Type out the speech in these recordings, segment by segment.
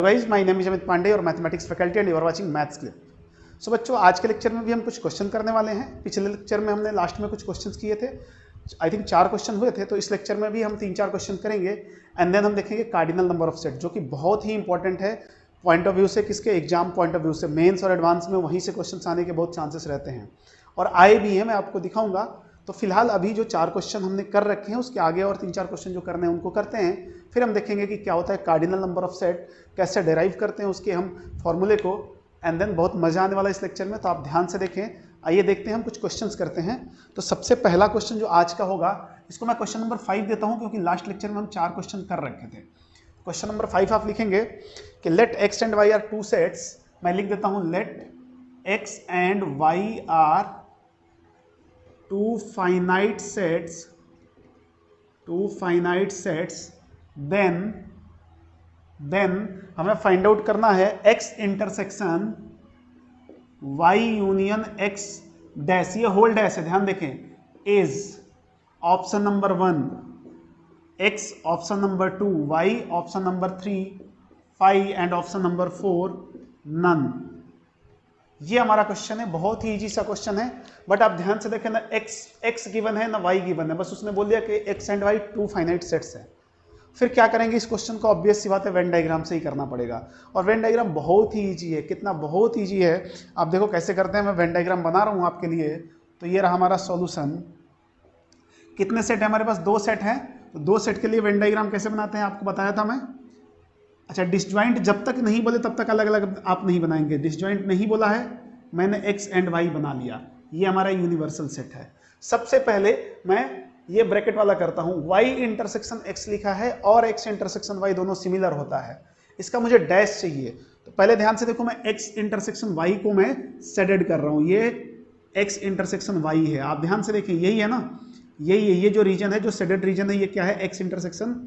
Guys, my name is Amit Pandey और mathematics faculty and you are watching maths clip. So बच्चों, आज के lecture में भी हम कुछ क्वेश्चन करने वाले हैं। पिछले लेक्चर में हमने लास्ट में कुछ क्वेश्चंस किए थे, आई थिंक 4 क्वेश्चन हुए थे। तो इस लेक्चर में भी हम 3-4 क्वेश्चन करेंगे एंड देन हम देखेंगे कार्डिनल नंबर ऑफ सेट, जो कि बहुत ही इंपॉर्टेंट है पॉइंट ऑफ व्यू से, किसके एग्जाम पॉइंट ऑफ व्यू से। मेंस और एडवांस में वहीं से क्वेश्चन आने के बहुत चांसेस रहते हैं और आए भी हैं, मैं आपको दिखाऊंगा। तो फिलहाल अभी जो 4 क्वेश्चन हमने कर रखे हैं, उसके आगे और 3-4 क्वेश्चन जो करने हैं उनको करते हैं। फिर हम देखेंगे कि क्या होता है कार्डिनल नंबर ऑफ सेट, कैसे डेराइव करते हैं उसके हम फॉर्मूले को, एंड देन बहुत मजा आने वाला है इस लेक्चर में, तो आप ध्यान से देखें। आइए देखते हैं, हम कुछ क्वेश्चंस करते हैं। तो सबसे पहला क्वेश्चन जो आज का होगा, इसको मैं क्वेश्चन नंबर 5 देता हूं, क्योंकि लास्ट लेक्चर में हम 4 क्वेश्चन कर रखे थे। क्वेश्चन नंबर 5 आप लिखेंगे कि let x and y are 2 sets. मैं लिख देता हूं let x and y are 2 finite sets, then हमें फाइंड आउट करना है x intersection y union x dash, ये होल डैश है, ध्यान देखें, is option number 1 x, option number 2 y, option number 3 5 and option number 4 none. ये हमारा question है, बहुत ही इजी सा क्वेश्चन है। बट आप ध्यान से देखें ना, x गिवन है ना y गिवन है, बस उसने बोल दिया कि x and y 2 finite sets है। फिर क्या करेंगे इस क्वेश्चन को, ऑब्वियस सी बात है वेन डायग्राम से ही करना पड़ेगा। और वेन डायग्राम बहुत ही इजी है, कितना बहुत इजी है आप देखो कैसे करते हैं। मैं वेन डायग्राम बना रहा हूँ आपके लिए। तो ये रहा हमारा सॉल्यूशन। कितने सेट है हमारे पास? 2 सेट हैं। तो 2 सेट के लिए वेन डायग्राम कैसे बनाते हैं आपको बताया था मैं। अच्छा, डिसजॉइंट जब तक नहीं बोले तब तक अलग अलग आप नहीं बनाएंगे। डिसजॉइंट नहीं बोला है, मैंने x एंड y बना लिया, ये हमारा यूनिवर्सल सेट है। सबसे पहले मैं ये ब्रैकेट वाला करता हूं, y इंटरसेक्शन x लिखा है और x इंटरसेक्शन y दोनों सिमिलर होता है, इसका मुझे डैश चाहिए। तो पहले ध्यान से देखो, मैं x इंटरसेक्शन y को मैं शेडेड कर रहा हूं, ये x इंटरसेक्शन y है। आप ध्यान से देखें, यही है ना, यही है, ये जो रीजन है, जो शेडेड रीजन है, ये क्या है? x intersection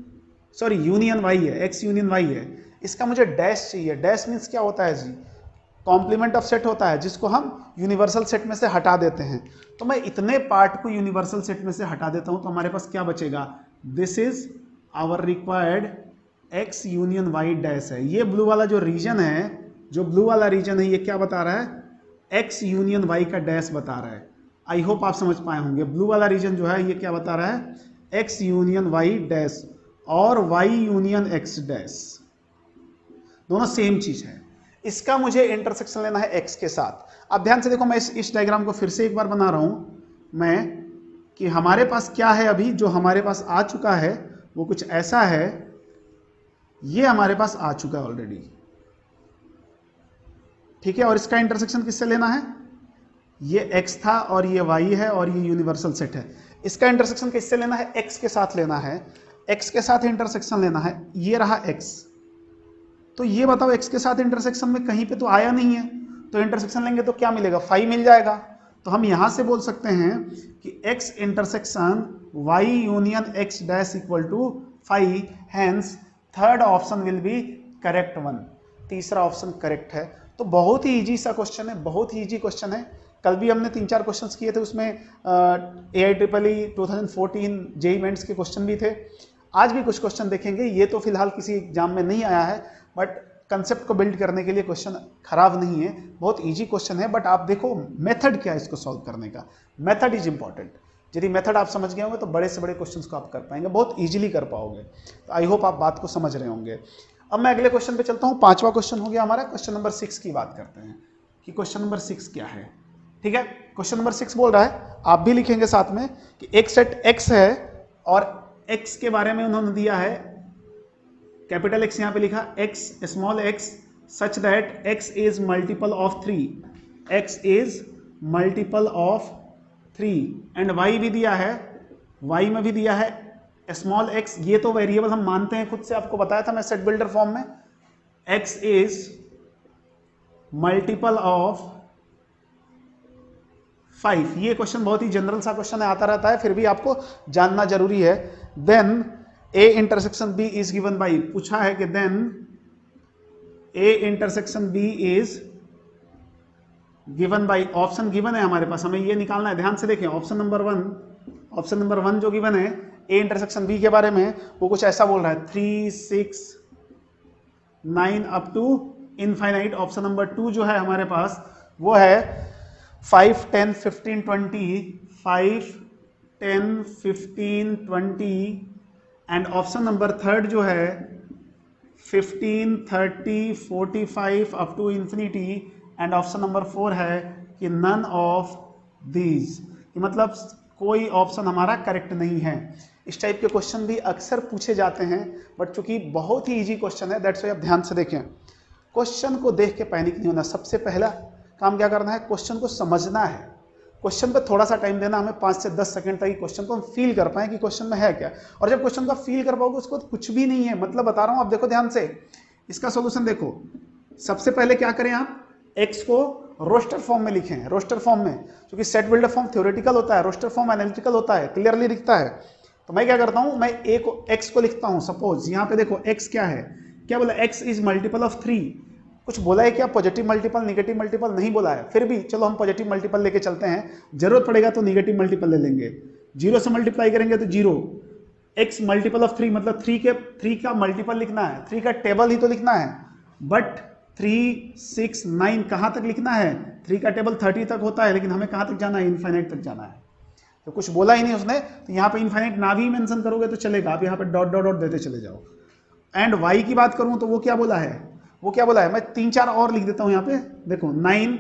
sorry union y है, x यूनियन y है। इसका मुझे डैश चाहिए। डैश मीन्स क्या होता है जी? कॉम्प्लीमेंट ऑफ सेट होता है, जिसको हम यूनिवर्सल सेट में से हटा देते हैं। तो मैं इतने पार्ट को यूनिवर्सल सेट में से हटा देता हूं, तो हमारे पास क्या बचेगा? This is our required x union y dash है। ये ब्लू वाला जो रीजन है, जो ब्लू वाला रीजन है, ये क्या बता रहा है? x यूनियन y का डैश बता रहा है। आई होप आप समझ पाए होंगे। ब्लू वाला रीजन जो है, ये क्या बता रहा है? x यूनियन y डैश और y यूनियन x डैश, दोनों सेम चीज है। इसका मुझे इंटरसेक्शन लेना है x के साथ। अब ध्यान से देखो, मैं इस डायग्राम को फिर से एक बार बना रहा हूं मैं, कि हमारे पास क्या है अभी, जो हमारे पास आ चुका है वो कुछ ऐसा है। ये हमारे पास आ चुका है ऑलरेडी, ठीक है। और इसका इंटरसेक्शन किससे लेना है? ये x था और ये y है और ये यूनिवर्सल सेट है। इसका इंटरसेक्शन किससे लेना है? x के साथ लेना है, x के साथ इंटरसेक्शन लेना है। ये रहा x। तो ये बताओ, x के साथ इंटरसेक्शन में कहीं पे तो आया नहीं है, तो इंटरसेक्शन लेंगे तो क्या मिलेगा? 5 मिल जाएगा। तो हम यहां से बोल सकते हैं कि x intersection y union x dash equal to 5, hence third option will be correct one. तीसरा ऑप्शन करेक्ट है। तो बहुत ही इजी सा क्वेश्चन है, बहुत ही इजी क्वेश्चन है। कल भी हमने 3-4 क्वेश्चंस किए थे, उसमें AIEEE 2014 जेईई मेंस के क्वेश्चन भी थे। आज भी कुछ क्वेश्चन देखेंगे। ये तो फिलहाल किसी एग्जाम में नहीं आया है, बट कंसेप्ट को बिल्ड करने के लिए क्वेश्चन खराब नहीं है, बहुत इजी क्वेश्चन है। बट आप देखो मेथड क्या है इसको सॉल्व करने का, मेथड इज इंपॉर्टेंट। यदि मेथड आप समझ गए होंगे तो बड़े से बड़े क्वेश्चंस को आप कर पाएंगे, बहुत इजीली कर पाओगे। तो आई होप आप बात को समझ रहे होंगे। अब मैं अगले क्वेश्चन पे चलता हूँ। 5वां क्वेश्चन हो गया हमारा। क्वेश्चन नंबर 6 की बात करते हैं कि क्वेश्चन नंबर 6 क्या है, ठीक है। क्वेश्चन नंबर 6 बोल रहा है, आप भी लिखेंगे साथ में, कि एक सेट x है और x के बारे में उन्होंने दिया है कैपिटल X, यहां पे लिखा x small x such that x is multiple of 3, x is multiple of 3 and y भी दिया है, y में भी दिया है स्मॉल x। ये तो वेरिएबल हम मानते हैं, खुद से आपको बताया था मैं सेट बिल्डर फॉर्म में। x is multiple of 5। ये क्वेश्चन बहुत ही जनरल सा क्वेश्चन है, आता रहता है, फिर भी आपको जानना जरूरी है। Then a intersection b is given by, पूछा है कि then a intersection b is given by, option given है हमारे पास, हमें ये निकालना है। ध्यान से देखें, ऑप्शन नंबर 1 जो गिवन है a इंटरसेक्शन b के बारे में, वो कुछ ऐसा बोल रहा है 3 6 9 up to infinite. Option number 2 जो है हमारे पास वो है 5, 10, 15, 20, 5, 10, 15, 20 एंड ऑप्शन नंबर 3 जो है 15, 30, 45 up to infinity and option number 4 है कि नन ऑफ दीज, मतलब कोई ऑप्शन हमारा करेक्ट नहीं है। इस टाइप के क्वेश्चन भी अक्सर पूछे जाते हैं, बट चूंकि बहुत ही इजी क्वेश्चन है दैट्स वाई आप ध्यान से देखें। क्वेश्चन को देख के पैनिक नहीं होना। सबसे पहला काम क्या करना है, क्वेश्चन को समझना है। क्वेश्चन पे थोड़ा सा टाइम देना हमें, 5 से 10 सेकंड तक क्वेश्चन को हम फील कर पाए कि क्वेश्चन में है क्या। और जब क्वेश्चन को फील कर पाओगे उसको कुछ भी नहीं है, मतलब बता रहा हूं। आप देखो ध्यान से, इसका सोल्यूशन देखो। सबसे पहले क्या करें, आप एक्स को रोस्टर फॉर्म में लिखें। रोस्टर फॉर्म में, क्योंकि सेट बिल्डर फॉर्म थ्योरेटिकल होता है, रोस्टर फॉर्म एनालिटिकल होता है, क्लियरली दिखता है। तो मैं क्या करता हूं, मैं ए को एक्स को लिखता हूं। सपोज यहां पे देखो एक्स क्या है, क्या बोला, एक्स इज मल्टीपल ऑफ 3। कुछ बोला है क्या, पॉजिटिव मल्टीपल नेगेटिव मल्टीपल नहीं बोला है, फिर भी चलो हम पॉजिटिव मल्टीपल लेके चलते हैं, जरूरत पड़ेगा तो नेगेटिव मल्टीपल ले लेंगे। 0 से मल्टीप्लाई करेंगे तो 0। एक्स मल्टीपल ऑफ 3 मतलब 3 का मल्टीपल लिखना है, 3 का टेबल ही तो लिखना है। बट 3, 6, 9 कहाँ तक लिखना है, 3 का टेबल 30 तक होता है, लेकिन हमें कहाँ तक जाना है, इनफाइनाइट तक जाना है। तो कुछ बोला ही नहीं उसने, तो यहाँ पे इनफाइनाइट ना भी मेंशन करोगे तो चलेगा, आप यहाँ पे डॉट डॉट डॉट देते चले जाओ। एंड वाई की बात करूँ तो वो क्या बोला है, वो क्या बोला है, मैं 3-4 और लिख देता हूँ यहाँ पे। देखो 9,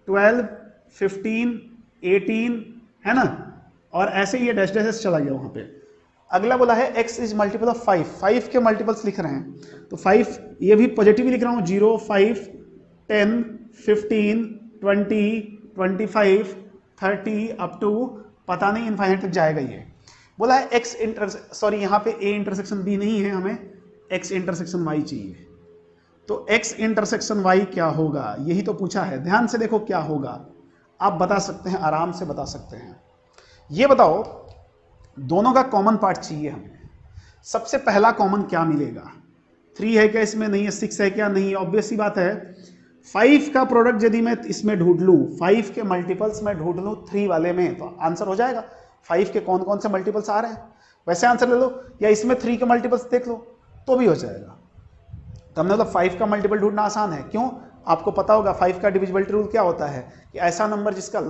12, 15, 18 है ना, और ऐसे ये डैश डैश चला गया वहाँ पे। अगला बोला है x इज मल्टीपल ऑफ 5, 5 के मल्टीपल्स लिख रहे हैं, तो 5 ये भी पॉजिटिव लिख रहा हूँ, 0, 5, 10, 15, 20, 25, 30 अप टू पता नहीं इनफाइनाइट तक जाएगा ये। बोला है x सॉरी यहाँ पे a इंटरसेक्शन b नहीं है, हमें x इंटरसेक्शन y चाहिए। तो x इंटरसेक्शन y क्या होगा, यही तो पूछा है। ध्यान से देखो क्या होगा, आप बता सकते हैं, आराम से बता सकते हैं। ये बताओ, दोनों का कॉमन पार्ट चाहिए हमें। सबसे पहला कॉमन क्या मिलेगा, 3 है क्या इसमें, नहीं है। 6 है क्या, नहीं। ऑब्वियस सी बात है। 5 का प्रोडक्ट यदि मैं इसमें ढूंढ लूँ, 5 के मल्टीपल्स में ढूंढ लूँ 3 वाले में, तो आंसर हो जाएगा। 5 के कौन कौन से मल्टीपल्स आ रहे हैं वैसे आंसर ले लो, या इसमें 3 के मल्टीपल्स देख लो तो भी हो जाएगा। तो हमने मतलब 5 का मल्टीपल ढूंढना आसान है। क्यों, आपको पता होगा 5 का डिविजिबिलिटी रूल क्या होता है, कि ऐसा नंबर जिसका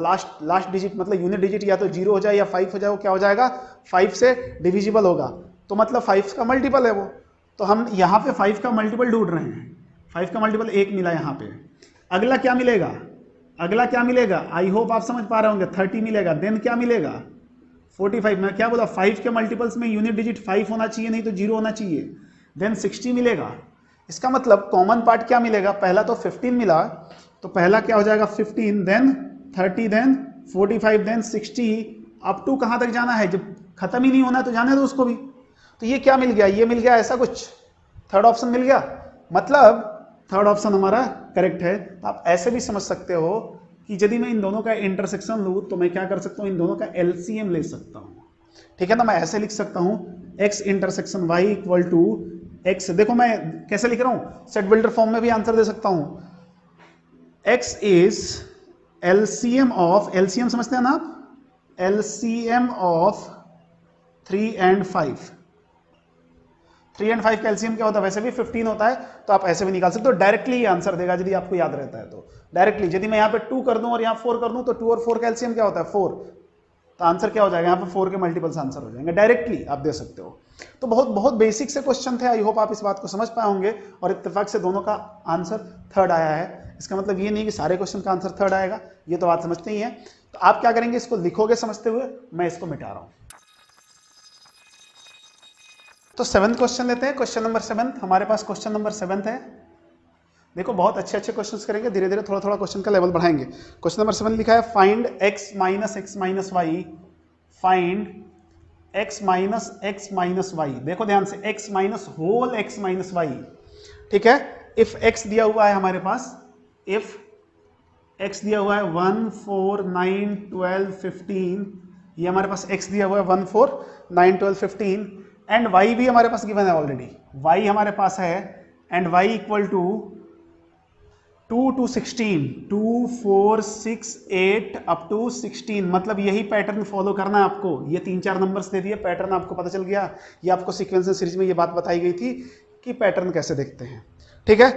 लास्ट डिजिट मतलब यूनिट डिजिट या तो 0 हो जाए या 5 हो जाए, वो क्या हो जाएगा, 5 से डिविजिबल होगा। तो मतलब 5 का मल्टीपल है वो। तो हम यहाँ पे 5 का मल्टीपल ढूंढ रहे हैं। 5 का मल्टीपल 1 मिला यहाँ पे। अगला क्या मिलेगा, अगला क्या मिलेगा, आई होप आप समझ पा रहे होंगे, 30 मिलेगा। देन क्या मिलेगा, 45। मैं क्या बोला, 5 के मल्टीपल्स में यूनिट डिजिट 5 होना चाहिए, नहीं तो 0 होना चाहिए। देन 60 मिलेगा। इसका मतलब कॉमन पार्ट क्या मिलेगा, पहला तो 15 मिला, तो पहला क्या हो जाएगा 15, then 30, then 45, then 60 up to कहाँ तक जाना है, जब खत्म ही नहीं होना है तो जाने दो उसको भी। तो ये क्या मिल गया, ये मिल गया, ऐसा कुछ थर्ड ऑप्शन मिल गया, मतलब थर्ड ऑप्शन हमारा करेक्ट है। तो आप ऐसे भी समझ सकते हो कि यदि मैं इन दोनों का इंटरसेक्शन लूँ तो मैं क्या कर सकता हूँ, इन दोनों का एलसीएम ले सकता हूँ। ठीक है ना, मैं ऐसे लिख सकता हूँ x intersection y equal to x। देखो मैं कैसे लिख रहा हूँ, सेट बिल्डर फॉर्म में भी आंसर दे सकता हूँ। x is LCM of, LCM समझते हैं ना आप, एलसीएम ऑफ 3 and 5। 3 and 5 का एलसीएम क्या होता है, वैसे भी 15 होता है, तो आप ऐसे भी निकाल सकते हो। डायरेक्टली ये आंसर देगा यदि आपको याद रहता है तो। डायरेक्टली यदि मैं यहाँ पे 2 कर दूं और यहाँ 4 कर दूं, तो 2 और 4 का एलसीएम क्या होता है, 4। तो आंसर क्या हो जाएगा, यहाँ पे 4 के मल्टीपल्स आंसर हो जाएंगे। डायरेक्टली आप दे सकते हो। तो बहुत बहुत बेसिक से क्वेश्चन थे। आई होप आप इस बात को समझ पाए होंगे, और इत्तेफाक से दोनों का आंसर थर्ड आया है। इसका मतलब ये नहीं कि सारे क्वेश्चन का आंसर थर्ड आएगा, ये तो बात समझते ही है। तो आप क्या करेंगे, इसको लिखोगे समझते हुए, मैं इसको मिटा रहा हूं। तो 7th क्वेश्चन लेते हैं, क्वेश्चन नंबर 7। हमारे पास क्वेश्चन नंबर 7 है। देखो बहुत अच्छे अच्छे क्वेश्चंस करेंगे, धीरे धीरे थोड़ा थोड़ा क्वेश्चन का लेवल बढ़ाएंगे। क्वेश्चन नंबर 7 लिखा है, find x minus x minus y, find x minus x minus y. देखो ध्यान से, x minus whole x minus y. ठीक है, इफ x दिया हुआ है हमारे पास, इफ x दिया हुआ है 1, 4, 9, 12, 15, ये हमारे पास x दिया हुआ है 1, 4, 9, 12, 15, एंड y भी हमारे पास गिवन है ऑलरेडी, y हमारे पास है, and y equal to 2 to 16, 2, 4, 6, 8 up to 16। मतलब यही पैटर्न फॉलो करना है आपको। ये 3-4 नंबर्स दे दिए, पैटर्न आपको पता चल गया। ये आपको सीक्वेंस सीरीज में ये बात बताई गई थी कि पैटर्न कैसे देखते हैं। ठीक है,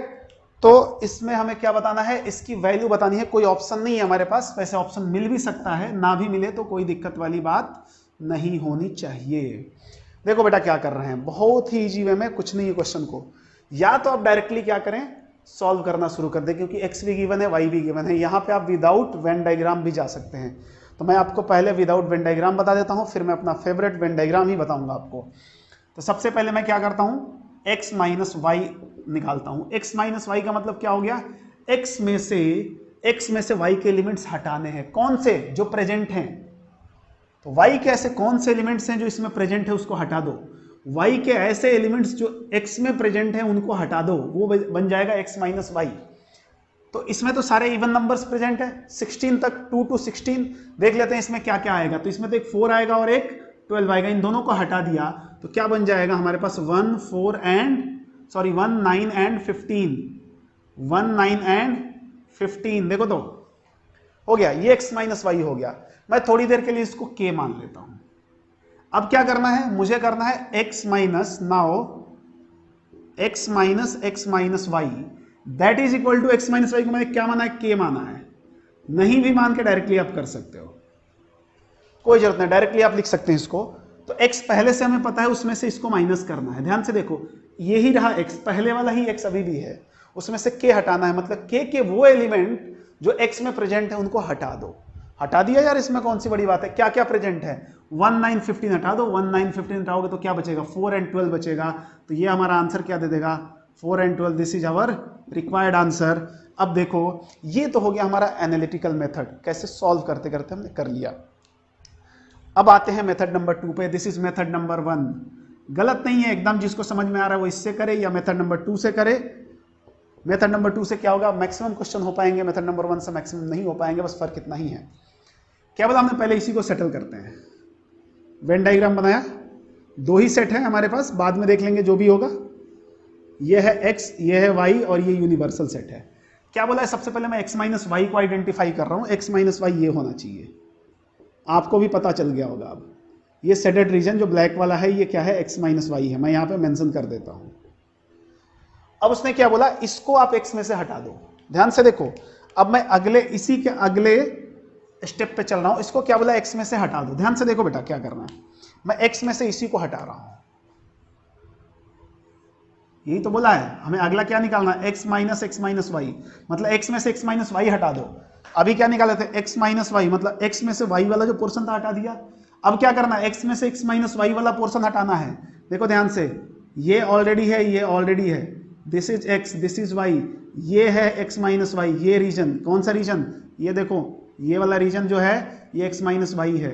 तो इसमें हमें क्या बताना है, इसकी वैल्यू बतानी है। कोई ऑप्शन नहीं है हमारे पास, वैसे ऑप्शन मिल भी सकता है, ना भी मिले तो कोई दिक्कत वाली बात नहीं होनी चाहिए। देखो बेटा क्या कर रहे हैं, बहुत ही इजी वे में, कुछ नहीं है क्वेश्चन को, या तो आप डायरेक्टली क्या करें, सॉल्व करना शुरू कर दें, क्योंकि एक्स भी गिवन है, वाई भी गिवन है। यहाँ पे आप विदाउट वेन डायग्राम भी जा सकते हैं, तो मैं आपको पहले विदाउट वेन डायग्राम बता देता हूँ, फिर मैं अपना फेवरेट वेन डायग्राम ही बताऊंगा आपको। तो सबसे पहले मैं क्या करता हूँ, x माइनस वाई निकालता हूँ। x माइनस वाई का मतलब क्या हो गया, x में से y के एलिमेंट्स हटाने हैं। कौन से, जो प्रेजेंट हैं। तो y के ऐसे कौन से एलिमेंट्स हैं जो इसमें प्रेजेंट है, उसको हटा दो। y के ऐसे एलिमेंट्स जो x में प्रेजेंट हैं उनको हटा दो, वो बन जाएगा x माइनस वाई। तो इसमें तो सारे इवन नंबर्स प्रेजेंट है, 16 तक, 2 to 16। देख लेते हैं इसमें क्या क्या आएगा। तो इसमें तो एक 4 आएगा और एक 12 आएगा, इन दोनों को हटा दिया तो क्या बन जाएगा हमारे पास 1 9 एंड 15, 1 9 एंड 15। देखो तो हो गया, ये x माइनस वाई हो गया। मैं थोड़ी देर के लिए इसको k मान लेता हूं। अब क्या करना है, मुझे करना है x minus, now x minus y that is equal to x minus y को मैंने क्या माना है, k माना है। नहीं भी मान के डायरेक्टली आप कर सकते हो, कोई जरूरत नहीं, डायरेक्टली आप लिख सकते हैं इसको। तो x पहले से हमें पता है, उसमें से इसको माइनस करना है। ध्यान से देखो, ये ही रहा x, पहले वाला ही x अभी भी है, उसमें से k हटाना है। मतलब k के वो एलिमेंट जो x में प्रेजेंट है उनको हटा दो। हटा दिया यार, इसमें कौन सी बड़ी बात है। क्या क्या प्रेजेंट है, 1 9 15 हटा दो, 1 9 15 हटाओगे तो क्या बचेगा, 4 एंड 12 बचेगा। तो ये हमारा आंसर क्या दे देगा, 4 and 12। This is our required answer. अब देखो, ये तो हो गया हमारा एनालिटिकल मेथड, कैसे सॉल्व करते करते हमने कर लिया। अब आते हैं मेथड नंबर 2 पे। This is method number 1। गलत नहीं है एकदम, जिसको समझ में आ रहा है वो इससे करे या मेथड नंबर 2 से करे। मेथड नंबर 2 से क्या होगा, मैक्सिमम क्वेश्चन हो पाएंगे, मेथड नंबर 1 से मैक्सिमम नहीं हो पाएंगे, बस फर्क इतना ही है। क्या बोला हमने, पहले इसी को सेटल करते हैं। वेन डायग्राम बनाया, 2 ही सेट है हमारे पास, बाद में देख लेंगे जो भी होगा। ये है x, ये है y और ये यूनिवर्सल सेट है। क्या बोला है, सबसे पहले मैं x माइनस वाई को आइडेंटिफाई कर रहा हूं। x माइनस वाई ये होना चाहिए, आपको भी पता चल गया होगा। अब ये शेडेड रीजन जो ब्लैक वाला है, ये क्या है, x माइनस वाई है। मैं यहां पे मेंशन कर देता हूं। अब उसने क्या बोला, इसको आप x में से हटा दो। ध्यान से देखो, अब मैं इसी के अगले स्टेप पे चल रहा हूं। इसको क्या बोला, x में से हटा दो। ध्यान से देखो बेटा क्या करना है, मैं x में से इसी को हटा रहा हूं। यही तो बोला है हमें, अगला क्या निकालना है, x माइनस वाई। मतलब x में से x माइनस वाई हटा दो। अभी क्या निकाले थे, x माइनस वाई, मतलब x में से y वाला जो पोर्शन था हटा दिया। अब क्या करना है, x में से x माइनस वाई वाला पोर्शन हटाना है। देखो ध्यान से, ये ऑलरेडी है, ये ऑलरेडी है, this is x, this is y, ये है x माइनस वाई। ये रीजन कौन सा रीजन, ये देखो, ये वाला रीजन जो है ये x माइनस वाई है।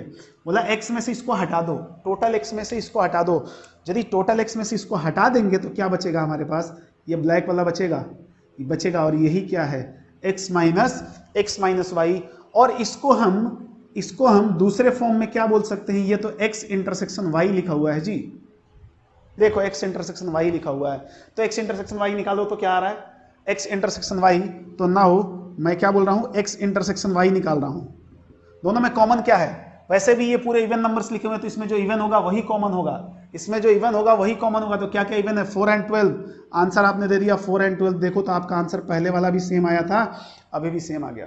बोला x में से इसको हटा दो, टोटल x में से इसको हटा दो। यदि टोटल x में से इसको हटा देंगे तो क्या बचेगा हमारे पास, ये ब्लैक वाला बचेगा, और यही क्या है, x माइनस वाई। और इसको हम दूसरे फॉर्म में क्या बोल सकते हैं, ये तो x इंटरसेक्शन y लिखा हुआ है जी। देखो x इंटरसेक्शन y लिखा हुआ है, तो x इंटरसेक्शन y निकालो तो क्या आ रहा है, x इंटरसेक्शन y। तो नाउ मैं क्या बोल रहा हूं, x इंटरसेक्शन y निकाल रहा हूं। दोनों में कॉमन क्या है, वैसे भी ये पूरे इवन नंबर्स लिखे हुए हैं, तो इसमें जो इवन होगा वही कॉमन होगा, इसमें जो इवन होगा वही कॉमन होगा। तो क्या क्या इवन है, 4 एंड 12। आंसर आपने दे दिया 4 एंड 12। देखो तो आपका आंसर पहले वाला भी सेम आया था, अभी भी सेम आ गया।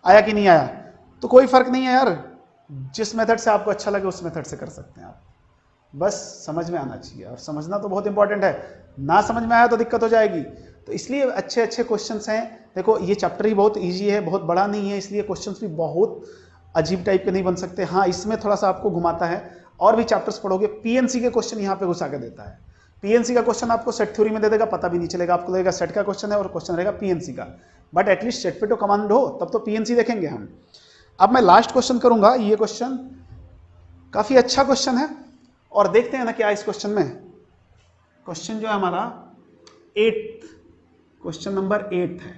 आया कि नहीं आया, तो कोई फर्क नहीं है यार, जिस मेथड से आपको अच्छा लगे उस मेथड से कर सकते हैं आप, बस समझ में आना चाहिए। और समझना तो बहुत इंपॉर्टेंट है, ना समझ में आया तो दिक्कत हो जाएगी। तो इसलिए अच्छे अच्छे क्वेश्चंस हैं। देखो ये चैप्टर ही बहुत इजी है, बहुत बड़ा नहीं है, इसलिए क्वेश्चंस भी बहुत अजीब टाइप के नहीं बन सकते। हाँ, इसमें थोड़ा सा आपको घुमाता है, और भी चैप्टर्स पढ़ोगे पीएनसी के क्वेश्चन यहाँ पे घुसा के देता है। पीएनसी का क्वेश्चन आपको सेट थ्योरी में दे देगा, पता भी नहीं चलेगा, आपको लगेगा सेट का क्वेश्चन है और क्वेश्चन रहेगा पीएनसी का। बट एटलीस्ट सेट पे तो कमांड हो, तब तो पीएनसी देखेंगे हम। अब मैं लास्ट क्वेश्चन करूंगा, ये क्वेश्चन काफी अच्छा क्वेश्चन है, और देखते हैं ना क्या इस क्वेश्चन में। क्वेश्चन जो है हमारा 8, क्वेश्चन नंबर 8 है,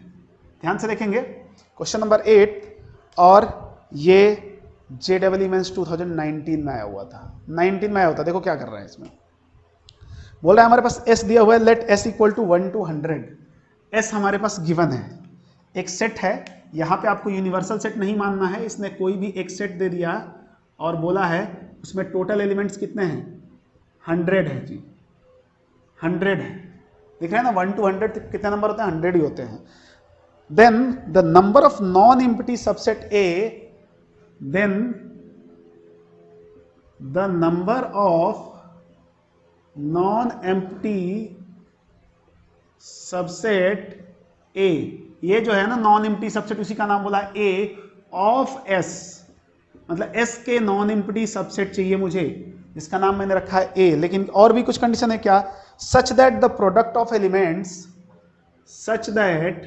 ध्यान से देखेंगे। क्वेश्चन नंबर 8, और ये JEE मेंस 2019 में आया हुआ था, 19 में आया होता। देखो क्या कर रहा है इसमें, बोल रहा है हमारे पास S दिया हुआ है, let S equal to 1 to 100। S हमारे पास गिवन है, एक सेट है। यहाँ पे आपको यूनिवर्सल सेट नहीं मानना है, इसने कोई भी एक सेट दे दिया और बोला है उसमें टोटल एलिमेंट्स कितने हैं, 100 है जी, 100 है। दिख रहा है ना, 1 to 100 कितने नंबर होते हैं, 100 ही होते हैं। Then the number of non empty subset A, then the number of non empty subset A, ये जो है ना नॉन एम्प्टी सबसेट, उसी का नाम बोला ए ऑफ एस, मतलब एस के नॉन एम्प्टी सबसेट चाहिए मुझे, इसका नाम मैंने रखा है ए। लेकिन और भी कुछ कंडीशन है क्या, such that the product of elements, such that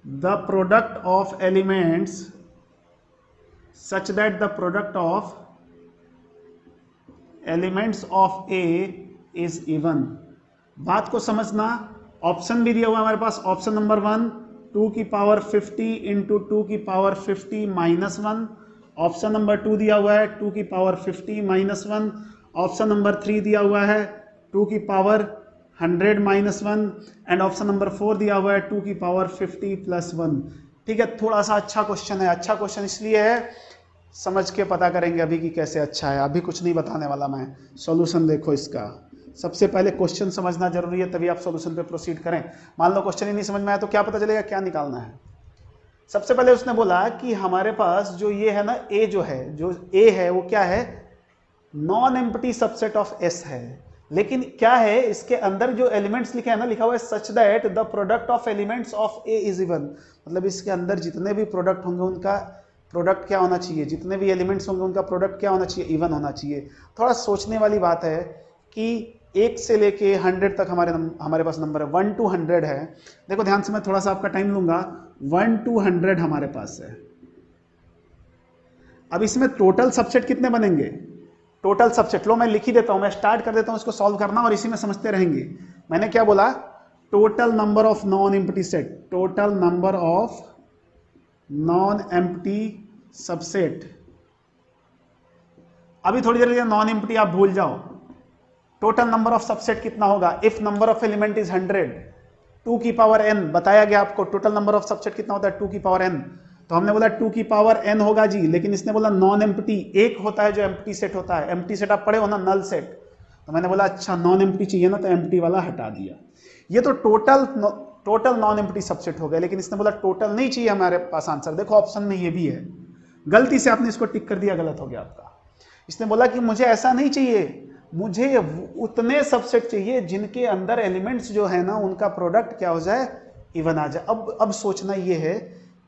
the product of elements, such that the product of elements of A is even. बात को समझना, ऑप्शन भी दिया हुआ है हमारे पास, ऑप्शन नंबर 1 2 की पावर 50 इंटू 2 की पावर 50 माइनस 1, ऑप्शन नंबर 2 दिया हुआ है 2 की पावर 50 माइनस 1, ऑप्शन नंबर 3 दिया हुआ है 2 की power 100 minus 1, and option number 4 दिया हुआ है 2 की पावर 50 प्लस 1। ठीक है, थोड़ा सा अच्छा क्वेश्चन है, अच्छा क्वेश्चन इसलिए है, समझ के पता करेंगे अभी कि कैसे अच्छा है, अभी कुछ नहीं बताने वाला मैं। सॉल्यूशन देखो इसका, सबसे पहले क्वेश्चन समझना जरूरी है, तभी आप सॉल्यूशन पे प्रोसीड करें। मान लो क्वेश्चन ही नहीं समझ में आया तो क्या पता चलेगा क्या निकालना है। सबसे पहले उसने बोला कि हमारे पास जो ये है ना ए, जो है, जो ए है वो क्या है, non empty subset of S है। लेकिन क्या है इसके अंदर जो एलिमेंट्स लिखे हैं ना, लिखा हुआ है such that the product of elements of A is even, मतलब इसके अंदर जितने भी प्रोडक्ट होंगे उनका प्रोडक्ट क्या होना चाहिए, जितने भी एलिमेंट्स होंगे उनका प्रोडक्ट क्या होना चाहिए, इवन होना चाहिए। थोड़ा सोचने वाली बात है कि 1 से लेके 100 तक हमारे पास नंबर है, 1 to 100 है। देखो ध्यान से, मैं थोड़ा सा आपका टाइम लूंगा, 1 to 100 हमारे पास है। अब इसमें टोटल सबसेट कितने बनेंगे, टोटल सबसेट लो मैं लिख ही देता हूं, मैं स्टार्ट कर देता हूं इसको सॉल्व करना और इसी में समझते रहेंगे। मैंने क्या बोला, total number of non empty set, total number of non empty subset. अभी थोड़ी देर नॉन एम्प्टी आप भूल जाओ, टोटल नंबर ऑफ सबसेट कितना होगा, if number of element is 100, 2 की पावर n बताया गया आपको, टोटल नंबर ऑफ सबसेट कितना होता है 2 की पावर n, तो हमने बोला 2 की पावर n होगा जी। लेकिन इसने बोला नॉन एम्प्टी, एक होता है जो एम्प्टी सेट होता है, एम्प्टी सेट आप पढ़े हो ना, नल सेट, तो मैंने बोला अच्छा नॉन एम्प्टी चाहिए ना, तो एम्प्टी वाला हटा दिया। ये तो टोटल नॉन एम्प्टी सबसेट हो गया, लेकिन इसने बोला टोटल नहीं चाहिए हमारे पास आंसर। देखो ऑप्शन में ये भी है, गलती से आपने इसको टिक कर दिया, गलत हो गया आपका। इसने बोला कि मुझे ऐसा नहीं चाहिए, मुझे उतने सबसेट चाहिए जिनके अंदर एलिमेंट्स जो है ना उनका प्रोडक्ट क्या हो जाए, इवन आ जाए। अब सोचना ये है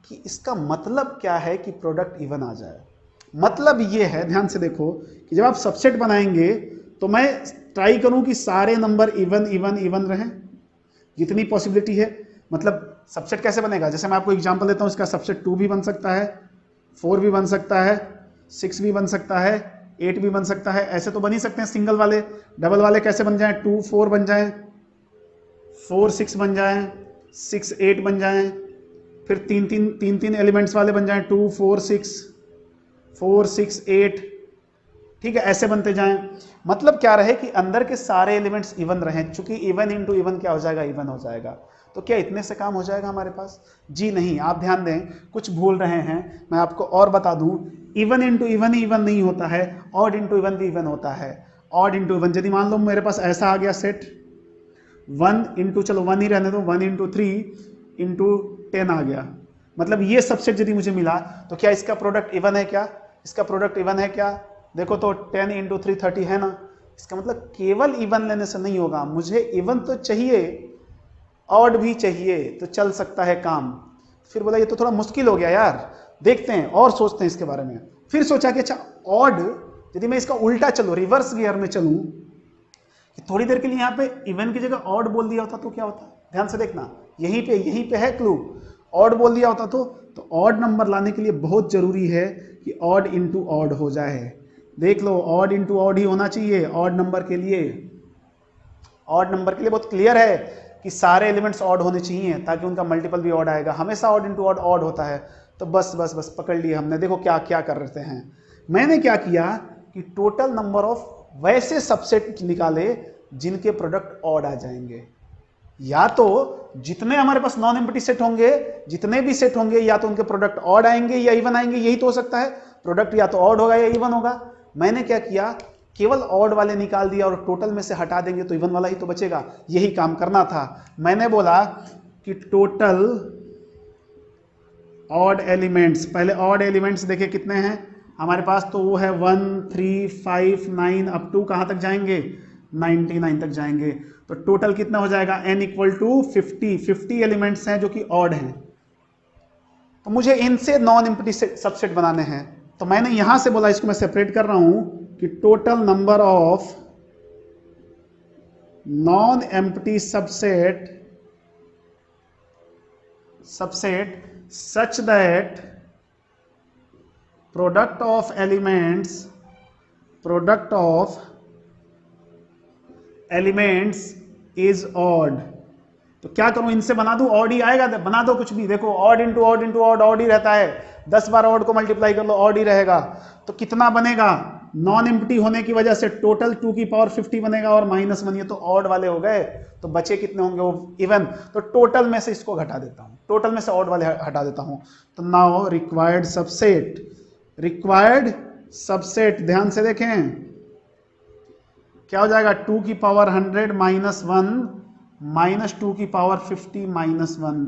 कि इसका मतलब क्या है कि प्रोडक्ट इवन आ जाए। मतलब ये है, ध्यान से देखो, कि जब आप सबसेट बनाएंगे तो मैं ट्राई करूं कि सारे नंबर इवन इवन इवन रहें, जितनी पॉसिबिलिटी है। मतलब सबसेट कैसे बनेगा, जैसे मैं आपको एग्जांपल देता हूं, इसका सबसेट 2 भी बन सकता है, 4 भी बन सकता है, 6 भी बन सकता है, 8 भी बन सकता है। ऐसे तो बन ही सकते हैं सिंगल वाले। डबल वाले कैसे बन जाएं, 2 4 बन जाएं, 4 6 बन जाएं, 6 8 बन जाएं, फिर तीन एलिमेंट्स वाले बन जाएं, 2 4 6 4 6 8, ठीक है, ऐसे बनते जाएं। मतलब क्या रहे कि अंदर के सारे एलिमेंट्स इवन रहें, चूंकि इवन इंटू इवन क्या हो जाएगा, इवन हो जाएगा। तो क्या इतने से काम हो जाएगा हमारे पास? जी नहीं, आप ध्यान दें, कुछ भूल रहे हैं। मैं आपको और बता दूं, even into even he even नहीं होता है, ऑड इंटू इवन भी इवन होता है। ऑड इंटू इवन, यदि मान लो मेरे पास ऐसा आ गया सेट 1 इंटू, चलो 1 ही रहने दो, 1 इंटू 3 इंटू 10 आ गया, मतलब ये सबसेट यदि मुझे मिला तो क्या इसका प्रोडक्ट इवन है? क्या इसका प्रोडक्ट इवन है? क्या देखो तो 10 इंटू 3 30 है ना। इसका मतलब केवल इवन लेने से नहीं होगा, मुझे इवन तो चाहिए, ऑड भी चाहिए, तो चल सकता है काम। फिर बोला ये तो थोड़ा मुश्किल हो गया यार, देखते हैं और सोचते हैं इसके बारे में। फिर सोचा कि अच्छा ऑड, यदि मैं इसका उल्टा चलूं, रिवर्स गियर में चलूं, कि थोड़ी देर के लिए यहाँ पे इवन की जगह ऑड बोल दिया होता तो क्या होता? ध्यान से देखना, यहीं पे है क्लू। ऑड बोल दिया होता तो ऑड नंबर लाने के लिए बहुत जरूरी है कि ऑड इंटू ऑड हो जाए। देख लो, ऑड इंटू ऑड ही होना चाहिए ऑड नंबर के लिए। ऑड नंबर के लिए बहुत क्लियर है कि सारे एलिमेंट्स ऑड होने चाहिए ताकि उनका मल्टीपल भी ऑड आएगा। हमेशा ऑड इंटू ऑड ऑड होता है। तो बस पकड़ लिए हमने। देखो क्या क्या कर रहे हैं। मैंने क्या किया कि टोटल नंबर ऑफ वैसे सबसेट निकाले जिनके प्रोडक्ट ऑड आ जाएंगे। या तो जितने हमारे पास नॉन एम्प्टी सेट होंगे, जितने भी सेट होंगे, या तो उनके प्रोडक्ट ऑड आएंगे या इवन आएंगे। यही तो हो सकता है, प्रोडक्ट या तो ऑड होगा या इवन होगा। मैंने क्या किया, केवल ऑड वाले निकाल दिया और टोटल में से हटा देंगे तो इवन वाला ही तो बचेगा। यही काम करना था। मैंने बोला कि टोटल ऑड एलिमेंट्स, पहले ऑड एलिमेंट्स देखे कितने हैं हमारे पास, तो वो है 1 3 5 9 अप टू कहाँ तक जाएंगे, 99 तक जाएंगे। तो टोटल कितना हो जाएगा, n इक्वल टू 50 एलिमेंट्स हैं जो कि ऑड हैं। तो मुझे इनसे नॉन एम्प्टी सबसेट बनाने हैं, तो मैंने यहां से बोला, इसको मैं सेपरेट कर रहा हूं कि total number of non empty subset such that product of elements is odd। तो क्या करूं, इनसे बना दूं, ऑड ही आएगा, बना दो कुछ भी। देखो odd into odd into odd, odd ही रहता है। 10 बार ऑड को मल्टीप्लाई कर लो, ऑड ही रहेगा। तो कितना बनेगा, नॉन एम्प्टी होने की वजह से टोटल 2 की पावर 50 बनेगा और -1, ये तो ऑड वाले हो गए। तो बचे कितने होंगे, वो इवन। तो टोटल में से इसको घटा देता हूं, टोटल में से ऑड वाले हटा देता हूं। तो नाउ रिक्वायर्ड सबसेट ध्यान से देखें क्या हो जाएगा, 2 की पावर 100 -1 माइनस 2 की पावर 50 -1,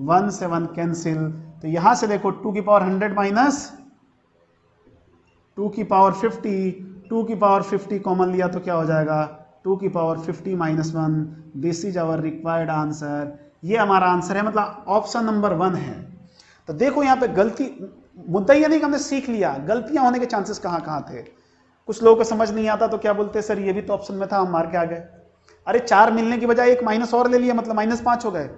1 से 1 कैंसिल। तो यहां से देखो 2 की पावर 100 माइनस 2 की पावर 50, 2 की पावर 50 कॉमन लिया तो क्या हो जाएगा, 2 की power 50 -1। This is our required answer. ये हमारा आंसर है, मतलब ऑप्शन नंबर 1 है। तो देखो यहाँ पे गलती, मुद्दा ये नहीं कि हमने सीख लिया, गलतियां होने के चांसेस कहाँ कहाँ थे। कुछ लोगों को समझ नहीं आता तो क्या बोलते, सर ये भी तो ऑप्शन में था, हम मार के आ गए। अरे 4 मिलने की बजाय एक माइनस और ले लिया, मतलब -5 हो गए।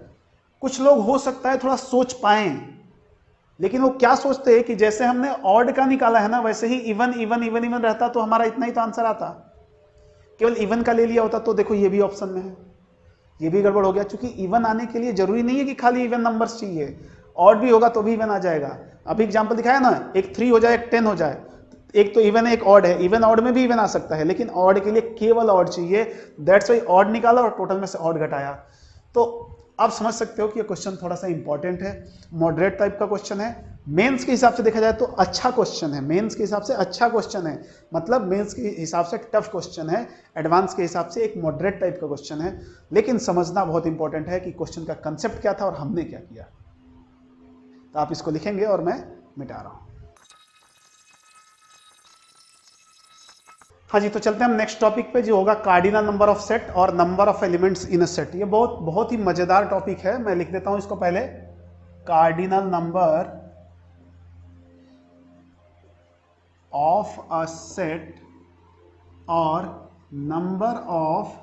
कुछ लोग हो सकता है थोड़ा सोच पाए, लेकिन वो क्या सोचते हैं कि जैसे हमने ऑड का निकाला है ना, वैसे ही इवन इवन इवन इवन रहता तो हमारा इतना ही तो आंसर आता। केवल इवन का ले लिया होता तो देखो ये भी ऑप्शन में है, ये भी गड़बड़ हो गया। क्योंकि इवन आने के लिए जरूरी नहीं है कि खाली इवन नंबर्स चाहिए, ऑड भी होगा तो भी इवन आ जाएगा। अभी एग्जांपल दिखाया ना, एक 3 हो जाए एक 10 हो जाए, एक तो इवन है एक ऑड है, इवन ऑड में भी इवन आ सकता है, लेकिन ऑड के लिए केवल ऑड चाहिए। दैट्स वाई ऑड निकाला और टोटल में से ऑड घटाया। तो आप समझ सकते हो कि ये क्वेश्चन थोड़ा सा इंपॉर्टेंट है, मॉडरेट टाइप का क्वेश्चन है। मेंस के हिसाब से देखा जाए तो अच्छा क्वेश्चन है, मेंस के हिसाब से अच्छा क्वेश्चन है, मतलब मेंस के हिसाब से टफ क्वेश्चन है, एडवांस के हिसाब से एक मॉडरेट टाइप का क्वेश्चन है। लेकिन समझना बहुत इंपॉर्टेंट है कि क्वेश्चन का कंसेप्ट क्या था और हमने क्या किया। तो आप इसको लिखेंगे और मैं मिटा रहा हूं। हाँ जी, तो चलते हैं हम नेक्स्ट टॉपिक पे, जो होगा कार्डिनल नंबर ऑफ सेट और number of elements in a set. ये बहुत ही मजेदार टॉपिक है, मैं लिख देता हूं इसको पहले। Cardinal number of a set और number of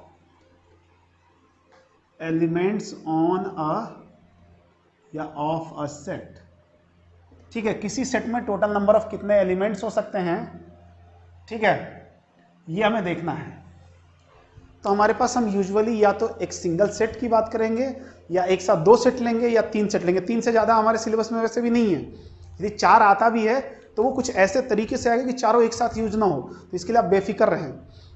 elements on a या ऑफ अ सेट। ठीक है, किसी सेट में टोटल नंबर ऑफ कितने एलिमेंट्स हो सकते हैं, ठीक है, ये हमें देखना है। तो हमारे पास हम यूजुअली या तो एक सिंगल सेट की बात करेंगे, या एक साथ 2 सेट लेंगे, या 3 सेट लेंगे। 3 से ज़्यादा हमारे सिलेबस में वैसे भी नहीं है। यदि 4 आता भी है तो वो कुछ ऐसे तरीके से आएगा कि चारों एक साथ यूज ना हो, तो इसके लिए आप बेफिक्र रहें।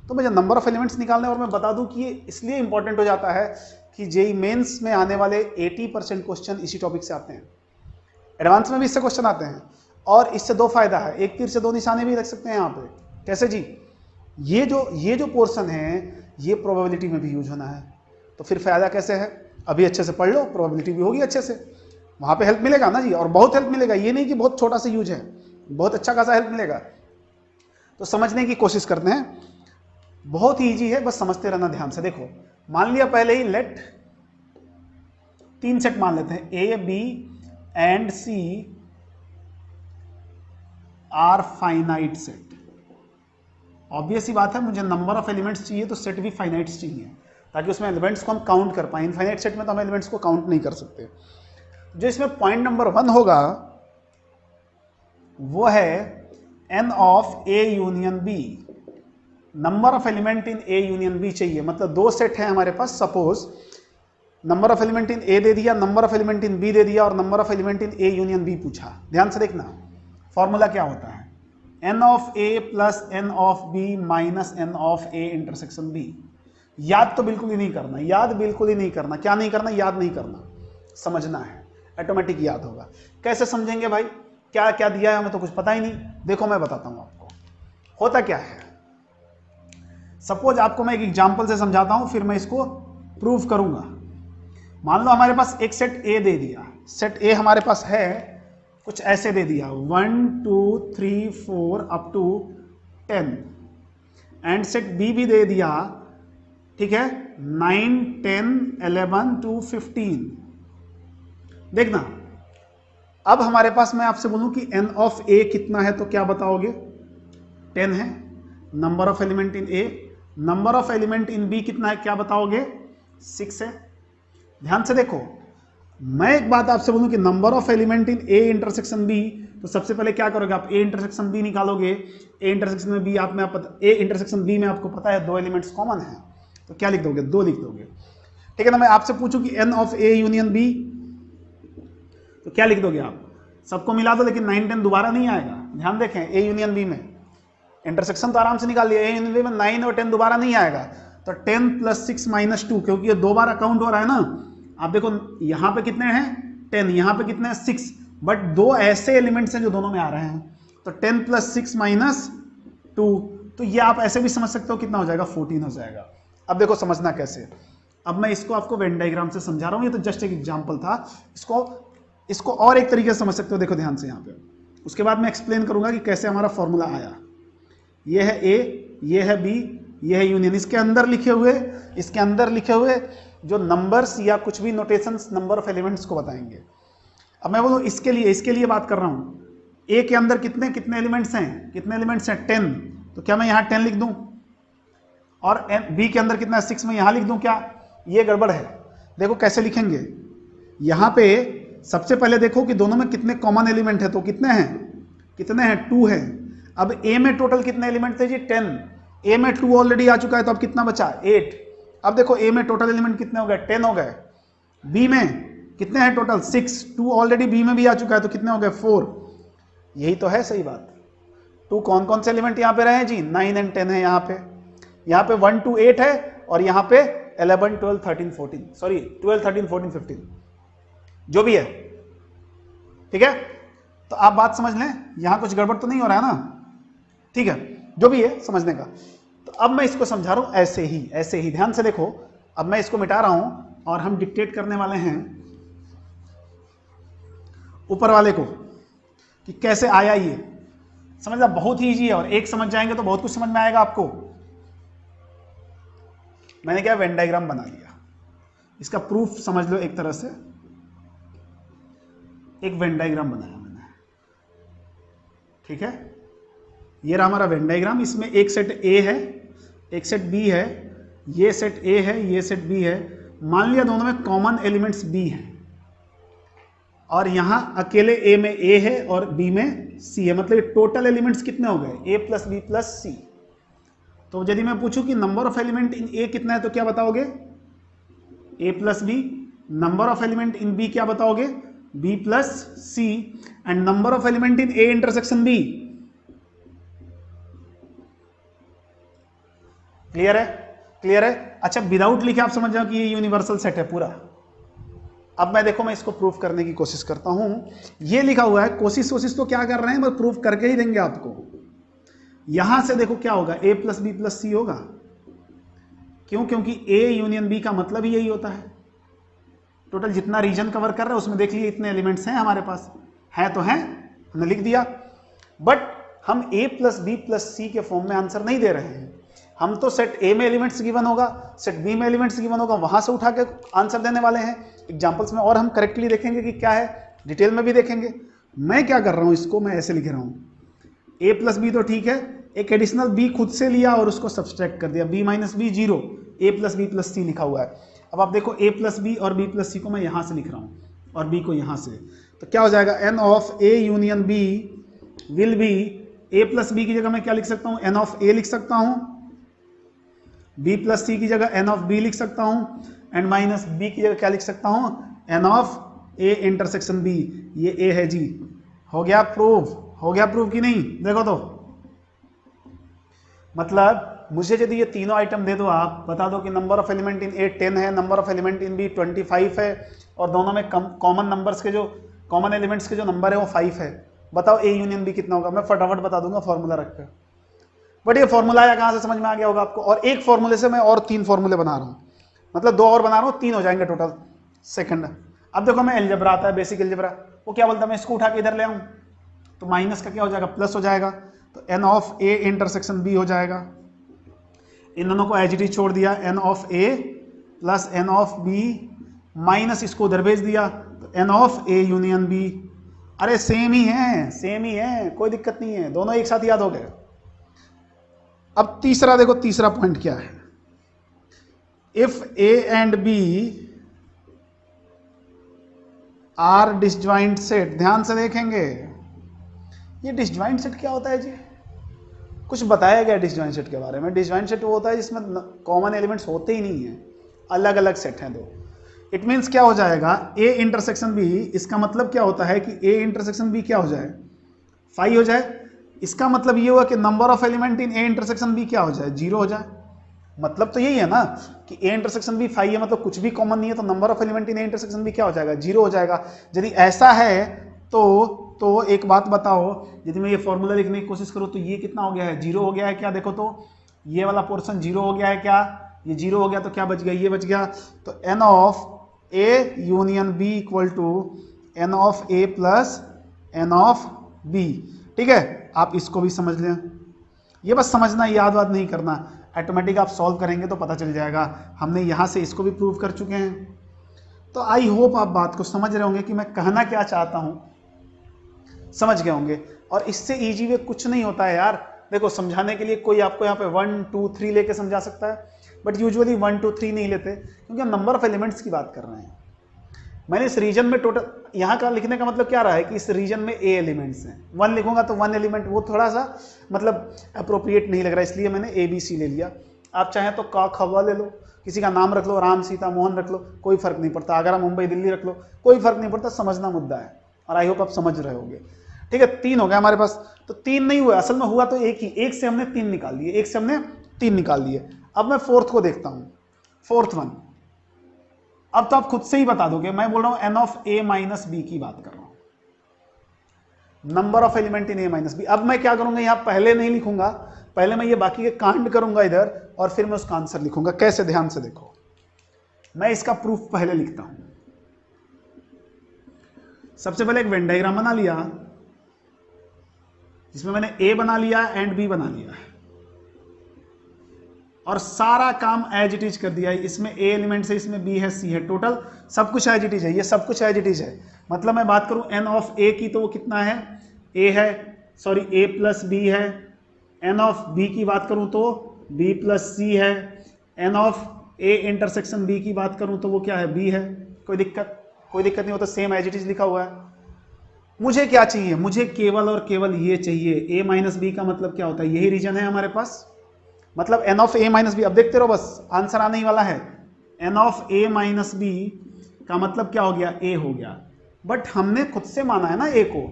तो मुझे नंबर ऑफ एलिमेंट्स निकालने, और मैं बता दूं कि ये इसलिए इंपॉर्टेंट हो जाता है कि जेईई मेंस में आने वाले 80% क्वेश्चन इसी टॉपिक से आते हैं, एडवांस में भी इससे क्वेश्चन आते हैं। और इससे 2 फायदा है, एक तीर से 2 निशाने भी रख सकते हैं यहाँ पे। कैसे जी, ये जो पोर्शन है ये प्रोबेबिलिटी में भी यूज होना है, तो फिर फायदा कैसे है, अभी अच्छे से पढ़ लो, प्रोबेबिलिटी भी होगी अच्छे से, वहाँ पे हेल्प मिलेगा ना जी, और बहुत हेल्प मिलेगा। ये नहीं कि बहुत छोटा सा यूज है, बहुत अच्छा खासा हेल्प मिलेगा। तो समझने की कोशिश करते हैं, बहुत ही ईजी है, बस समझते रहना ध्यान से। देखो मान लिया पहले ही, लेट 3 सेट मान लेते हैं, A B and C are finite set. Obvious ही बात है, मुझे नंबर ऑफ एलिमेंट्स चाहिए तो सेट भी फाइनाइट्स चाहिए, ताकि उसमें एलिमेंट्स को हम काउंट कर पाए। इनफाइनाइट सेट में तो हम एलिमेंट्स को काउंट नहीं कर सकते। जो इसमें पॉइंट नंबर 1 होगा वो है n of A union B. Number of element in A union B चाहिए, मतलब 2 सेट है हमारे पास। Suppose number of element in A दे दिया, number of element in B दे दिया, और number of element in A union B पूछा। ध्यान से देखना, फॉर्मूला क्या होता है, n of A plus n of B minus n of A intersection B. याद तो बिल्कुल ही नहीं करना, याद बिल्कुल ही नहीं करना। क्या नहीं करना, याद नहीं करना, समझना है, ऑटोमेटिक याद होगा। कैसे समझेंगे भाई, क्या क्या दिया है हमें तो कुछ पता ही नहीं। देखो मैं बताता हूं आपको होता क्या है। सपोज आपको मैं एक एग्जांपल से समझाता हूं, फिर मैं इसको प्रूव करूंगा। मान लो हमारे पास एक सेट ए दे दिया, सेट ए हमारे पास है कुछ ऐसे दे दिया 1 2 3 4 up to 10, and set B भी दे दिया, ठीक है, 9 10 11 टू 15। देखना अब हमारे पास मैं आपसे बोलूं कि n ऑफ ए कितना है, तो क्या बताओगे? 10 है number of element in A. Number of element in B कितना है, क्या बताओगे? 6 है। ध्यान से देखो, मैं एक बात आपसे बोलूं कि number of element in A intersection B, तो सबसे पहले क्या करोगे आप? ए इंटरसेक्शन बी निकालोगे। ए इंटरसेक्शन में बी आप में ए इंटरसेक्शन बी में आपको पता है 2 एलिमेंट्स कॉमन है, तो क्या लिख दोगे? 2 लिख दोगे, ठीक है ना। मैं आपसे पूछूं कि N of A union B, तो क्या लिख दोगे आप? सबको मिला दो, लेकिन 9 10 दोबारा नहीं आएगा। ध्यान देखें, ए यूनियन बी में इंटरसेक्शन तो आराम से निकाल लिया, ए यूनियन बी में 9 और 10 दोबारा नहीं आएगा, तो 10 + 6 - 2, क्योंकि ये 2 बार काउंट हो रहा है ना। आप देखो यहां पे कितने हैं? 10, यहां पे कितने हैं? 6, बट 2 ऐसे एलिमेंट्स हैं जो दोनों में आ रहे हैं, तो 10 + 6 - 2, तो ये आप ऐसे भी समझ सकते हो कितना हो जाएगा? 14 हो जाएगा। अब देखो समझना कैसे, अब मैं इसको आपको वेन डायग्राम से समझा रहा हूं, ये तो जस्ट एक एग्जांपल था। इसको और एक तरीके से समझ सकते हो, देखो ध्यान से यहाँ पे, उसके बाद मैं एक्सप्लेन करूंगा कि कैसे हमारा फॉर्मूला आया। ये है ए, ये है बी, ये है यूनियन। इसके अंदर लिखे हुए जो नंबर्स या कुछ भी नोटेशंस नंबर ऑफ एलिमेंट्स को बताएंगे। अब मैं बोलूँ इसके लिए बात कर रहा हूँ, ए के अंदर कितने एलिमेंट्स हैं? 10, तो क्या मैं यहाँ 10 लिख दूँ? और बी के अंदर कितना है? 6, में यहाँ लिख दूँ क्या? ये गड़बड़ है। देखो कैसे लिखेंगे, यहाँ पे सबसे पहले देखो कि दोनों में कितने कॉमन एलिमेंट है, तो कितने हैं? 2 है। अब ए में टोटल कितने एलिमेंट थे जी? 10। ए में 2 ऑलरेडी आ चुका है, तो अब कितना बचा? 8। अब देखो ए में टोटल एलिमेंट कितने हो गए? 10 हो गए। बी में कितने हैं टोटल? 6। 2 ऑलरेडी बी में भी आ चुका है, तो कितने हो गए? 4। यही तो है सही बात। 2 कौन से एलिमेंट यहाँ पे रहे हैं जी? 9 और 10 है यहाँ पे 1 2 8 है, और यहाँ पे 11 12 13 14, सॉरी 12 13 14 15 जो भी है, ठीक है। तो आप बात समझ लें, यहां कुछ गड़बड़ तो नहीं हो रहा है ना, ठीक है, जो भी है समझने का। तो अब मैं इसको समझा रहा हूं ऐसे ही ध्यान से देखो। अब मैं इसको मिटा रहा हूं और हम डिक्टेट करने वाले हैं ऊपर वाले को कि कैसे आया ये। समझना बहुत ही ईजी है, और एक समझ जाएंगे तो बहुत कुछ समझ में आएगा आपको। मैंने क्या वेन डायग्राम बना लिया, इसका प्रूफ समझ लो। एक तरह से एक वेन डायग्राम बनाया मैंने, ठीक है। ये रहा हमारा वेन डायग्राम। इसमें एक सेट ए है, एक सेट बी है, ये सेट ए है, ये सेट बी है। मान लिया दोनों में कॉमन एलिमेंट्स बी हैं, और यहां अकेले ए में ए है और बी में सी है, मतलब टोटल एलिमेंट्स कितने हो गए? A plus B plus C. तो यदि मैं पूछूं कि number of element in A कितना है, तो क्या बताओगे? A plus B. Number of element in B क्या बताओगे? B plus C. And number of element in A intersection B. Clear है? अच्छा, विदाउट लिखे आप समझ जाओ कि ये यूनिवर्सल सेट है पूरा। अब मैं देखो, मैं इसको प्रूफ करने की कोशिश करता हूं। ये लिखा हुआ है, कोशिश तो क्या कर रहे हैं, बस प्रूफ करके ही देंगे आपको। यहां से देखो क्या होगा, ए प्लस बी प्लस सी होगा। क्यों? क्योंकि ए यूनियन बी का मतलब ही यही होता है। टोटल जितना रीजन कवर कर रहा है उसमें देख लिए इतने एलिमेंट्स हैं हमारे पास, है तो हैं, हमने लिख दिया। बट हम ए प्लस बी प्लस सी के फॉर्म में आंसर नहीं दे रहे हैं। हम तो सेट ए में एलिमेंट्स गिवन होगा, सेट बी में एलिमेंट्स गिवन होगा, वहां से उठा के आंसर देने वाले हैं एग्जांपल्स में। और हम करेक्टली देखेंगे कि क्या है, डिटेल में भी देखेंगे। मैं क्या कर रहा हूं, इसको मैं ऐसे लिख रहा हूं, ए प्लस बी तो ठीक है, एक एडिशनल बी खुद से लिया और उसको सब्सट्रैक्ट कर दिया, बी माइनस बी 0, ए प्लस बी प्लस सी लिखा हुआ है। अब आप देखो, ए प्लस बी और बी प्लस सी को मैं यहां से लिख रहा हूं और बी को यहां से, तो क्या हो जाएगा? N of A union B will be, A plus B की जगह मैं क्या लिख सकता हूं? एन ऑफ ए लिख सकता हूं, बी प्लस सी की जगह एन ऑफ बी लिख सकता हूं, एंड माइनस बी की जगह क्या लिख सकता हूं? N of A intersection B. ये ए है जी। हो गया प्रूफ कि नहीं? देखो तो, मतलब मुझे यदि ये तीनों आइटम दे दो, आप बता दो कि number of element in A 10 है, number of element in B 25 है, और दोनों में कॉमन नंबर्स के जो कॉमन एलिमेंट्स के जो नंबर है वो 5 है। बताओ ए यूनियन बी कितना होगा? मैं फटाफट बता दूंगा फॉर्मूला रखकर। बट ये फॉर्मूला आया कहाँ से, समझ में आ गया होगा आपको। और एक फॉर्मूले से मैं और 3 फॉर्मूले बना रहा हूँ, मतलब 2 और बना रहा हूँ, 3 हो जाएंगे टोटल। सेकंड, अब देखो मैं एलजेब्रा आता है, बेसिक एलजेब्रा, वो क्या बोलता है, मैं इसको उठा के इधर ले आऊँ तो माइनस का क्या हो जाएगा, प्लस हो जाएगा, तो N of A intersection B हो जाएगा। इन दोनों को एच डी छोड़ दिया, N of A plus N of B minus इसको उधर भेज दिया, तो N of A union B. अरे सेम ही है, सेम ही है, कोई दिक्कत नहीं है, दोनों एक साथ याद हो गए। अब तीसरा देखो, तीसरा पॉइंट क्या है, if A and B are disjoint set. ध्यान से देखेंगे, ये डिसजॉइंट सेट क्या होता है जी, कुछ बताया गया डिसजॉइंट सेट के बारे में। डिसजॉइंट सेट वो होता है जिसमें कॉमन एलिमेंट्स होते ही नहीं है, अलग अलग सेट हैं दो। इट मीन्स क्या हो जाएगा, ए इंटरसेक्शन बी, इसका मतलब क्या होता है कि ए इंटरसेक्शन बी क्या हो जाए, 5 हो जाए। इसका मतलब ये हुआ कि number of element in A intersection B क्या हो जाए, 0 हो जाए। मतलब तो यही है ना कि ए इंटरसेक्शन बी 5 है, मतलब कुछ भी कॉमन नहीं है, तो number of element in A intersection B क्या हो जाएगा, 0 हो जाएगा। यदि ऐसा है तो एक बात बताओ, यदि मैं ये फॉर्मूला लिखने की कोशिश करूँ तो ये कितना हो गया है, 0 हो गया है क्या, देखो तो ये वाला पोर्शन 0 हो गया है क्या, ये 0 हो गया, तो क्या बच गया, ये बच गया। तो N of A union B equal to n of A plus N of B. ठीक है, आप इसको भी समझ लें, ये बस समझना, याद वाद नहीं करना, ऑटोमेटिक आप सॉल्व करेंगे तो पता चल जाएगा। हमने यहाँ से इसको भी प्रूव कर चुके हैं। तो आई होप आप बात को समझ रहे होंगे कि मैं कहना क्या चाहता हूँ, समझ गए होंगे। और इससे ईजी वे कुछ नहीं होता है यार। देखो, समझाने के लिए कोई आपको यहाँ पे 1 2 3 लेके समझा सकता है, बट यूजुअली 1 2 3 नहीं लेते, क्योंकि हम नंबर ऑफ एलिमेंट्स की बात कर रहे हैं। मैंने इस रीजन में टोटल, यहाँ का लिखने का मतलब क्या रहा है कि इस रीजन में ए एलिमेंट्स हैं। 1 लिखूंगा तो 1 एलिमेंट, वो थोड़ा सा मतलब अप्रोप्रिएट नहीं लग रहा, इसलिए मैंने ए बी सी ले लिया। आप चाहें तो का खवा ले लो, किसी का नाम रख लो, राम सीता मोहन रख लो, कोई फर्क नहीं पड़ता। अगर आप मुंबई दिल्ली रख लो, कोई फर्क नहीं पड़ता, समझना मुद्दा है। और आई होप आप समझ रहे होंगे। ठीक है, 3 हो गया हमारे पास। तो 3 नहीं हुआ, असल में हुआ तो एक ही, एक से हमने 3 निकाल दिए, एक से हमने 3 निकाल दिए। अब मैं फोर्थ को देखता हूं, फोर्थ वन। अब तो आप खुद से ही बता दोगे, मैं बोल रहा हूं N of A minus B की बात कर रहा हूं, number of element in A minus B. अब मैं क्या करूंगा, यहां पहले नहीं लिखूंगा, पहले मैं ये बाकी के कांड करूंगा इधर, और फिर मैं उसका आंसर लिखूंगा। कैसे, ध्यान से देखो, मैं इसका प्रूफ पहले लिखता हूं। सबसे पहले एक वेन डायग्राम बना लिया, जिसमें मैंने ए बना लिया एंड बी बना लिया, और सारा काम एज इट इज कर दिया है। इसमें ए एलिमेंट है, इसमें बी है, सी है, टोटल सब कुछ एज इट इज है, ये सब कुछ एज इट इज है। मतलब मैं बात करूं एन ऑफ ए की, तो वो कितना है, ए है, सॉरी ए प्लस बी है। एन ऑफ बी की बात करूं तो बी प्लस सी है। N of A intersection B की बात करूं तो वो क्या है, बी है। कोई दिक्कत नहीं होता, सेम एज इट इज लिखा हुआ है। मुझे क्या चाहिए, मुझे केवल और केवल ये चाहिए, ए माइनस बी का मतलब क्या होता है, यही रीजन है हमारे पास, मतलब n of A minus B. अब देखते रहो, बस आंसर आने ही वाला है। N of A minus B का मतलब क्या हो गया, ए हो गया। बट हमने खुद से माना है ना ए को,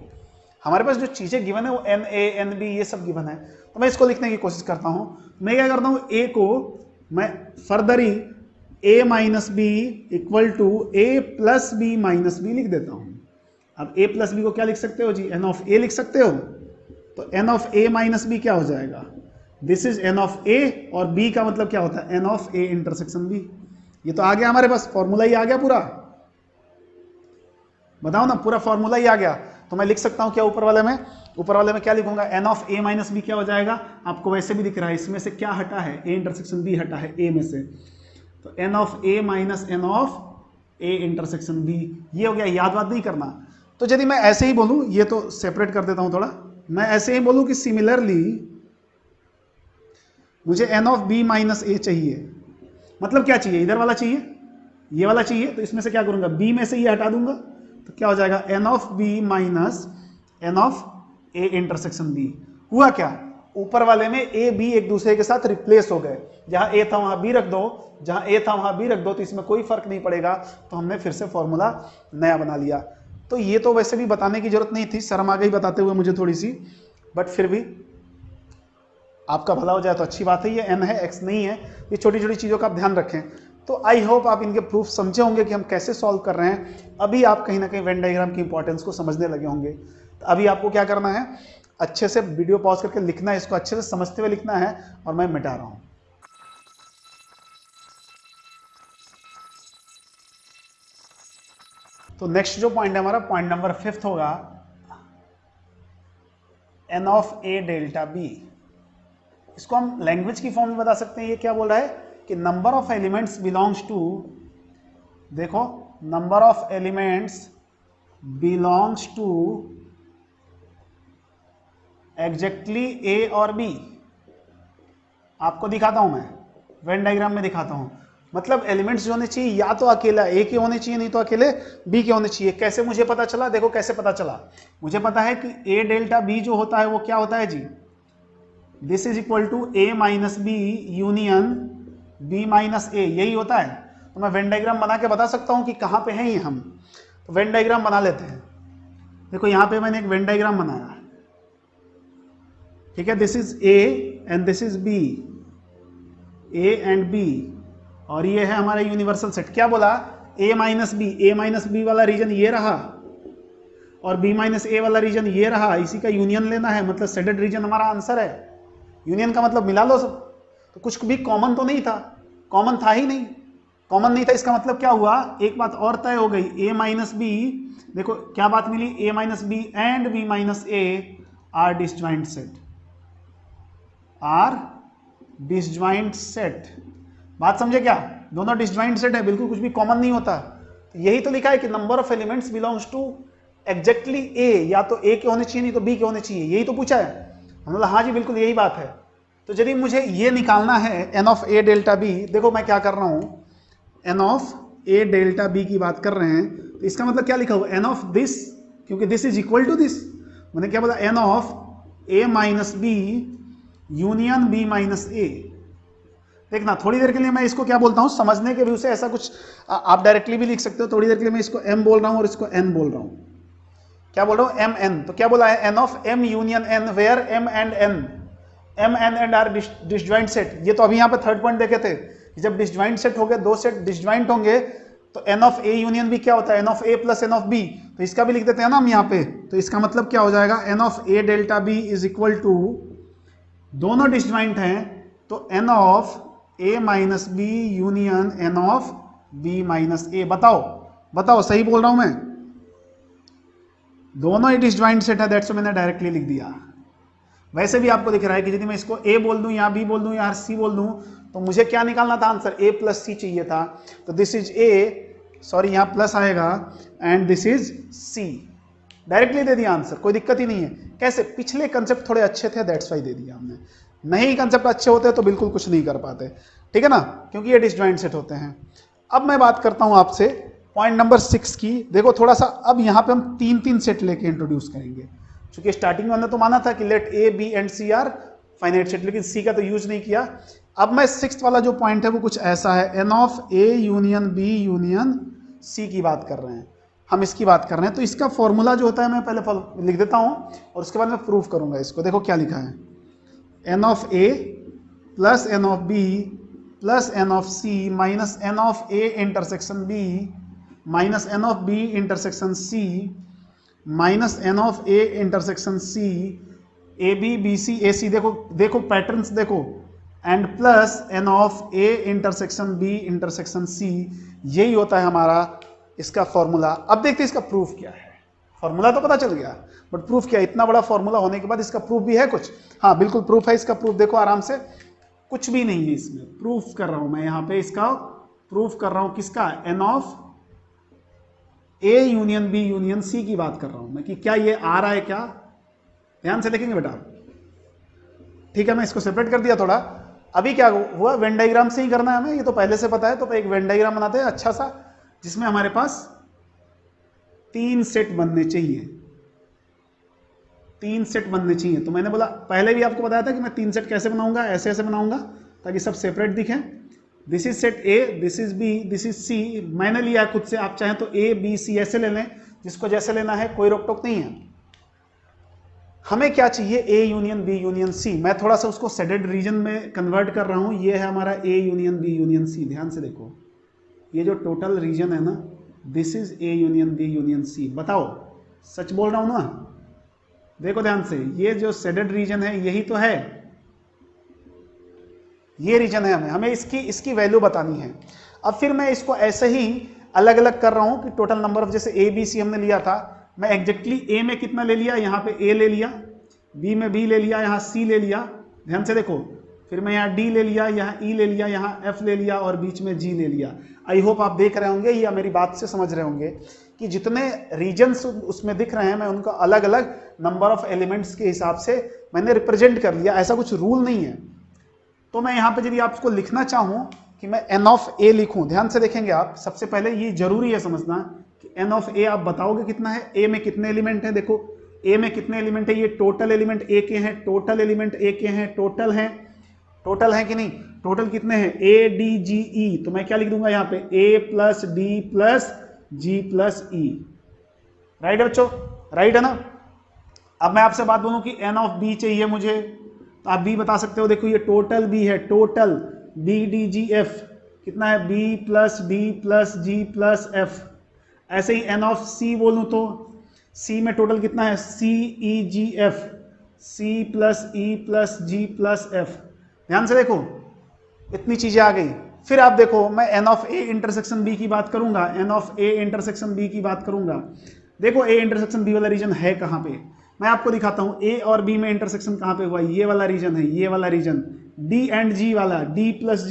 हमारे पास जो चीजें गिवन है वो एन ए एन बी ये सब गिवन है। तो मैं इसको लिखने की कोशिश करता हूं। मैं क्या करता हूं, ए को मैं फर्दर ही A minus B equal to A plus B minus B लिख देता हूं। अब ए प्लस बी को क्या लिख सकते हो जी, एन ऑफ ए लिख सकते हो। तो N of A minus B क्या हो जाएगा, this is n of A, और बी का मतलब क्या होता है, n of A intersection B. ये तो आ गया हमारे पास, फॉर्मूला ही आ गया पूरा। बताओ ना, पूरा फॉर्मूला ही आ गया। तो मैं लिख सकता हूं क्या ऊपर वाले में, ऊपर वाले में क्या लिखूंगा, n of A minus B क्या हो जाएगा, आपको वैसे भी दिख रहा है, इसमें से क्या हटा है, ए इंटरसेक्शन बी हटा है ए में से। तो N of A minus n of A intersection B, ये हो गया। याद वाद नहीं करना। तो यदि मैं ऐसे ही बोलूं, ये तो सेपरेट कर देता हूं थोड़ा, मैं ऐसे ही बोलूं कि सिमिलरली मुझे एन ऑफ बी माइनस ए चाहिए, मतलब क्या चाहिए, इधर वाला चाहिए, ये वाला चाहिए। तो इसमें से क्या करूंगा, बी में से ये हटा दूंगा, तो क्या हो जाएगा, N of B minus n of A intersection B. हुआ क्या, ऊपर वाले में ए बी एक दूसरे के साथ रिप्लेस हो गए। जहां ए था वहां बी रख दो, जहां ए था वहां बी रख दो, तो इसमें कोई फर्क नहीं पड़ेगा। तो हमने फिर से फॉर्मूला नया बना लिया। तो ये तो वैसे भी बताने की जरूरत नहीं थी, शर्म आ गई बताते हुए मुझे थोड़ी सी, बट फिर भी आपका भला हो जाए तो अच्छी बात है। ये एन है, एक्स नहीं है। ये छोटी छोटी चीज़ों का आप ध्यान रखें। तो आई होप आप इनके प्रूफ समझे होंगे कि हम कैसे सॉल्व कर रहे हैं। अभी आप कहीं ना कहीं वेन डायग्राम की इंपॉर्टेंस को समझने लगे होंगे। तो अभी आपको क्या करना है, अच्छे से वीडियो पॉज करके लिखना है, इसको अच्छे से समझते हुए लिखना है, और मैं मिटा रहा हूं। तो नेक्स्ट जो पॉइंट है हमारा, पॉइंट नंबर 5 होगा n of a delta b। इसको हम लैंग्वेज की फॉर्म में बता सकते हैं। ये क्या बोल रहा है कि number of elements belongs to, देखो number of elements belongs to exactly A और बी। आपको दिखाता हूं मैं, वेन डायग्राम में दिखाता हूं। मतलब एलिमेंट्स जो होने चाहिए या तो अकेला ए के होने चाहिए, नहीं तो अकेले बी के होने चाहिए। कैसे मुझे पता चला? देखो कैसे पता चला। मुझे पता है कि ए डेल्टा बी जो होता है वो क्या होता है जी, this is equal to A minus B union B minus A, यही होता है। तो मैं वेन डायग्राम बना के बता सकता हूं कि कहां पे हैं ये हम। तो वेन डायग्राम बना लेते हैं। देखो यहां पे मैंने एक वेन डायग्राम बनाया, ठीक है। This is A and this is B, A and B, और ये है हमारा यूनिवर्सल सेट। क्या बोला? a minus B, A minus B वाला रीजन ये रहा और b माइनस ए वाला रीजन ये रहा, इसी का यूनियन लेना है। मतलब सेडेड रीजन हमारा आंसर है। यूनियन का मतलब मिला लो सब। तो कुछ भी कॉमन तो नहीं था, कॉमन था ही नहीं, कॉमन नहीं था। इसका मतलब क्या हुआ, एक बात और तय हो गई, a माइनस बी, देखो क्या बात मिली, a minus B and b minus A are disjoint set, are disjoint set. बात समझे क्या? दोनों डिसजॉइंट सेट है, बिल्कुल कुछ भी कॉमन नहीं होता। तो यही तो लिखा है कि number of elements belongs to exactly A, या तो ए के होने चाहिए नहीं तो बी के होने चाहिए, यही तो पूछा है। हम बोला हाँ जी बिल्कुल यही बात है। तो यदि मुझे ये निकालना है n of A delta B, देखो मैं क्या कर रहा हूं, N of A delta B की बात कर रहे हैं, तो इसका मतलब क्या लिखा हुआ, एन ऑफ दिस, क्योंकि this is equal to this. मैंने क्या बोला, n of A minus B union B minus A. देखना थोड़ी देर के लिए मैं इसको क्या बोलता हूं, समझने के व्यू से ऐसा कुछ आप डायरेक्टली भी लिख सकते हो। थोड़ी देर के लिए मैं इसको m बोल रहा हूं और इसको n बोल रहा हूं। क्या बोल रहा हूं, m n। तो क्या बोला है, n of m union n, where m and n, m and are disjoint set. ये तो अभी यहां पे थर्ड पॉइंट देखे थे, जब डिसजॉइंट सेट हो गए, दो सेट डिसजॉइंट होंगे, तो n of a union b क्या होता है, n of a plus n of b। तो इसका भी लिख देते हैं ना हम यहाँ पे। तो इसका मतलब क्या हो जाएगा, n of a delta b is equal to, दोनों डिसजॉइंट हैं तो n of a minus B union n of b minus a। बताओ बताओ सही बोल रहा हूं मैं? दोनों ही डिसजॉइंट सेट है, दैट्स व्हाई मैंने डायरेक्टली लिख दिया। वैसे भी आपको दिख रहा है कि यदि मैं इसको a बोल दूं, यहाँ b बोल दूं, यहाँ c बोल दूं, तो मुझे क्या निकालना था आंसर, a प्लस c चाहिए था। तो दिस इज a, सॉरी यहाँ प्लस आएगा, and this is c। Directly दे दिया आंसर, कोई दिक्कत ही नहीं है। कैसे? पिछले कंसेप्ट थोड़े अच्छे थे, दैट्स व्हाई दे दिया हमने। नहीं कंसेप्ट अच्छे होते तो बिल्कुल कुछ नहीं कर पाते, ठीक है ना, क्योंकि ये डिसजॉइंट सेट होते हैं। अब मैं बात करता हूं आपसे पॉइंट नंबर 6 की। देखो थोड़ा सा अब यहाँ पे हम 3-3 सेट लेके इंट्रोड्यूस करेंगे, क्योंकि स्टार्टिंग में हमने तो माना था कि let A B and C are finite set, लेकिन सी का तो यूज नहीं किया। अब मैं 6th वाला जो पॉइंट है वो कुछ ऐसा है, n of A union B union C की बात कर रहे हैं हम, इसकी बात कर रहे हैं। तो इसका फॉर्मूला जो होता है मैं पहले लिख देता हूं और उसके बाद मैं प्रूफ करूंगा इसको। देखो क्या लिखा है, n of A plus N of B plus N of C minus n of A intersection B minus n of B intersection C minus n of A intersection C, A B B C A C, देखो देखो patterns देखो, and plus N of A intersection B intersection C. यही होता है हमारा इसका formula. अब देखते हैं इसका प्रूफ क्या है। फॉर्मूला तो पता चल गया, बट प्रूफ क्या है? इतना बड़ा फॉर्मूला होने के बाद इसका प्रूफ भी है कुछ? हाँ बिल्कुल प्रूफ है इसका। प्रूफ देखो आराम से, कुछ भी नहीं है इसमें, प्रूफ कर रहा हूं मैं यहाँ पे, इसका प्रूफ कर रहा हूं किसका, n of A union B union C की बात कर रहा हूं मैं, कि क्या ये आ रहा है क्या। ध्यान से देखेंगे बेटा, ठीक है। मैं इसको सेपरेट कर दिया थोड़ा। अभी क्या हुआ, वेन डायग्राम से ही करना है हमें, ये तो पहले से पता है। तो एक वेन डायग्राम बनाते हैं अच्छा सा, जिसमें हमारे पास 3 सेट बनने चाहिए, 3 सेट बनने चाहिए। तो मैंने बोला पहले भी आपको बताया था कि मैं 3 सेट कैसे बनाऊंगा, ऐसे ऐसे बनाऊंगा ताकि सब सेपरेट दिखें। This is set A, this is B, this is C. मैंने लिया खुद से, आप चाहें तो ए बी सी ऐसे ले लें, जिसको जैसे लेना है, कोई रोक टोक नहीं है। हमें क्या चाहिए, A union B union C. मैं थोड़ा सा उसको सेडेड रीजन में कन्वर्ट कर रहा हूं। ये है हमारा A union B union C. ध्यान से देखो, ये जो टोटल रीजन है ना, this is A union B union C. बताओ सच बोल रहा हूं ना? देखो ध्यान से, ये जो शेडेड रीजन है यही तो है, ये रीजन है, हमें इसकी वैल्यू बतानी है। अब फिर मैं इसको ऐसे ही अलग अलग कर रहा हूं कि टोटल नंबर ऑफ, जैसे ए बी सी हमने लिया था, मैं एग्जैक्टली ए में कितना ले लिया, यहाँ पे ए ले लिया, बी में बी ले लिया, यहाँ सी ले लिया, ध्यान से देखो, फिर मैं यहाँ डी ले लिया, यहाँ ई ले लिया, यहाँ एफ ले लिया और बीच में जी ले लिया। आई होप आप देख रहे होंगे या मेरी बात से समझ रहे होंगे कि जितने रीजन्स उसमें दिख रहे हैं मैं उनका अलग अलग नंबर ऑफ एलिमेंट्स के हिसाब से मैंने रिप्रेजेंट कर लिया, ऐसा कुछ रूल नहीं है। तो मैं यहाँ पे यदि आपको लिखना चाहूँ कि मैं एन ऑफ ए लिखूँ, ध्यान से देखेंगे आप, सबसे पहले ये जरूरी है समझना कि एन ऑफ ए आप बताओगे कितना है, ए में कितने एलिमेंट हैं, देखो ए में कितने एलिमेंट है, ये टोटल एलिमेंट ए के हैं, टोटल एलिमेंट ए के हैं, टोटल हैं कि नहीं, टोटल कितने हैं, ए डी जी ई, तो मैं क्या लिख दूंगा यहाँ पे ए plus D plus G plus ई, राइट है बच्चों, राइट है ना। अब मैं आपसे बात बोलूं कि एन ऑफ बी चाहिए मुझे, तो आप बी बता सकते हो, देखो ये टोटल बी है, total B D G F कितना है, B plus D plus G plus F. ऐसे ही एन ऑफ सी बोलूं तो सी में टोटल कितना है, C E G F, C plus E plus G plus F. ध्यान से देखो इतनी चीजें आ गई। फिर आप देखो मैं n of A intersection B की बात करूंगा, n of A intersection B की बात करूंगा, देखो ए इंटरसेक्शन बी वाला रीजन है कहां पे, मैं आपको दिखाता हूं ए और बी में इंटरसेक्शन कहां पे हुआ, ये वाला रीजन है, ये वाला रीजन डी एंड जी वाला, डी प्लस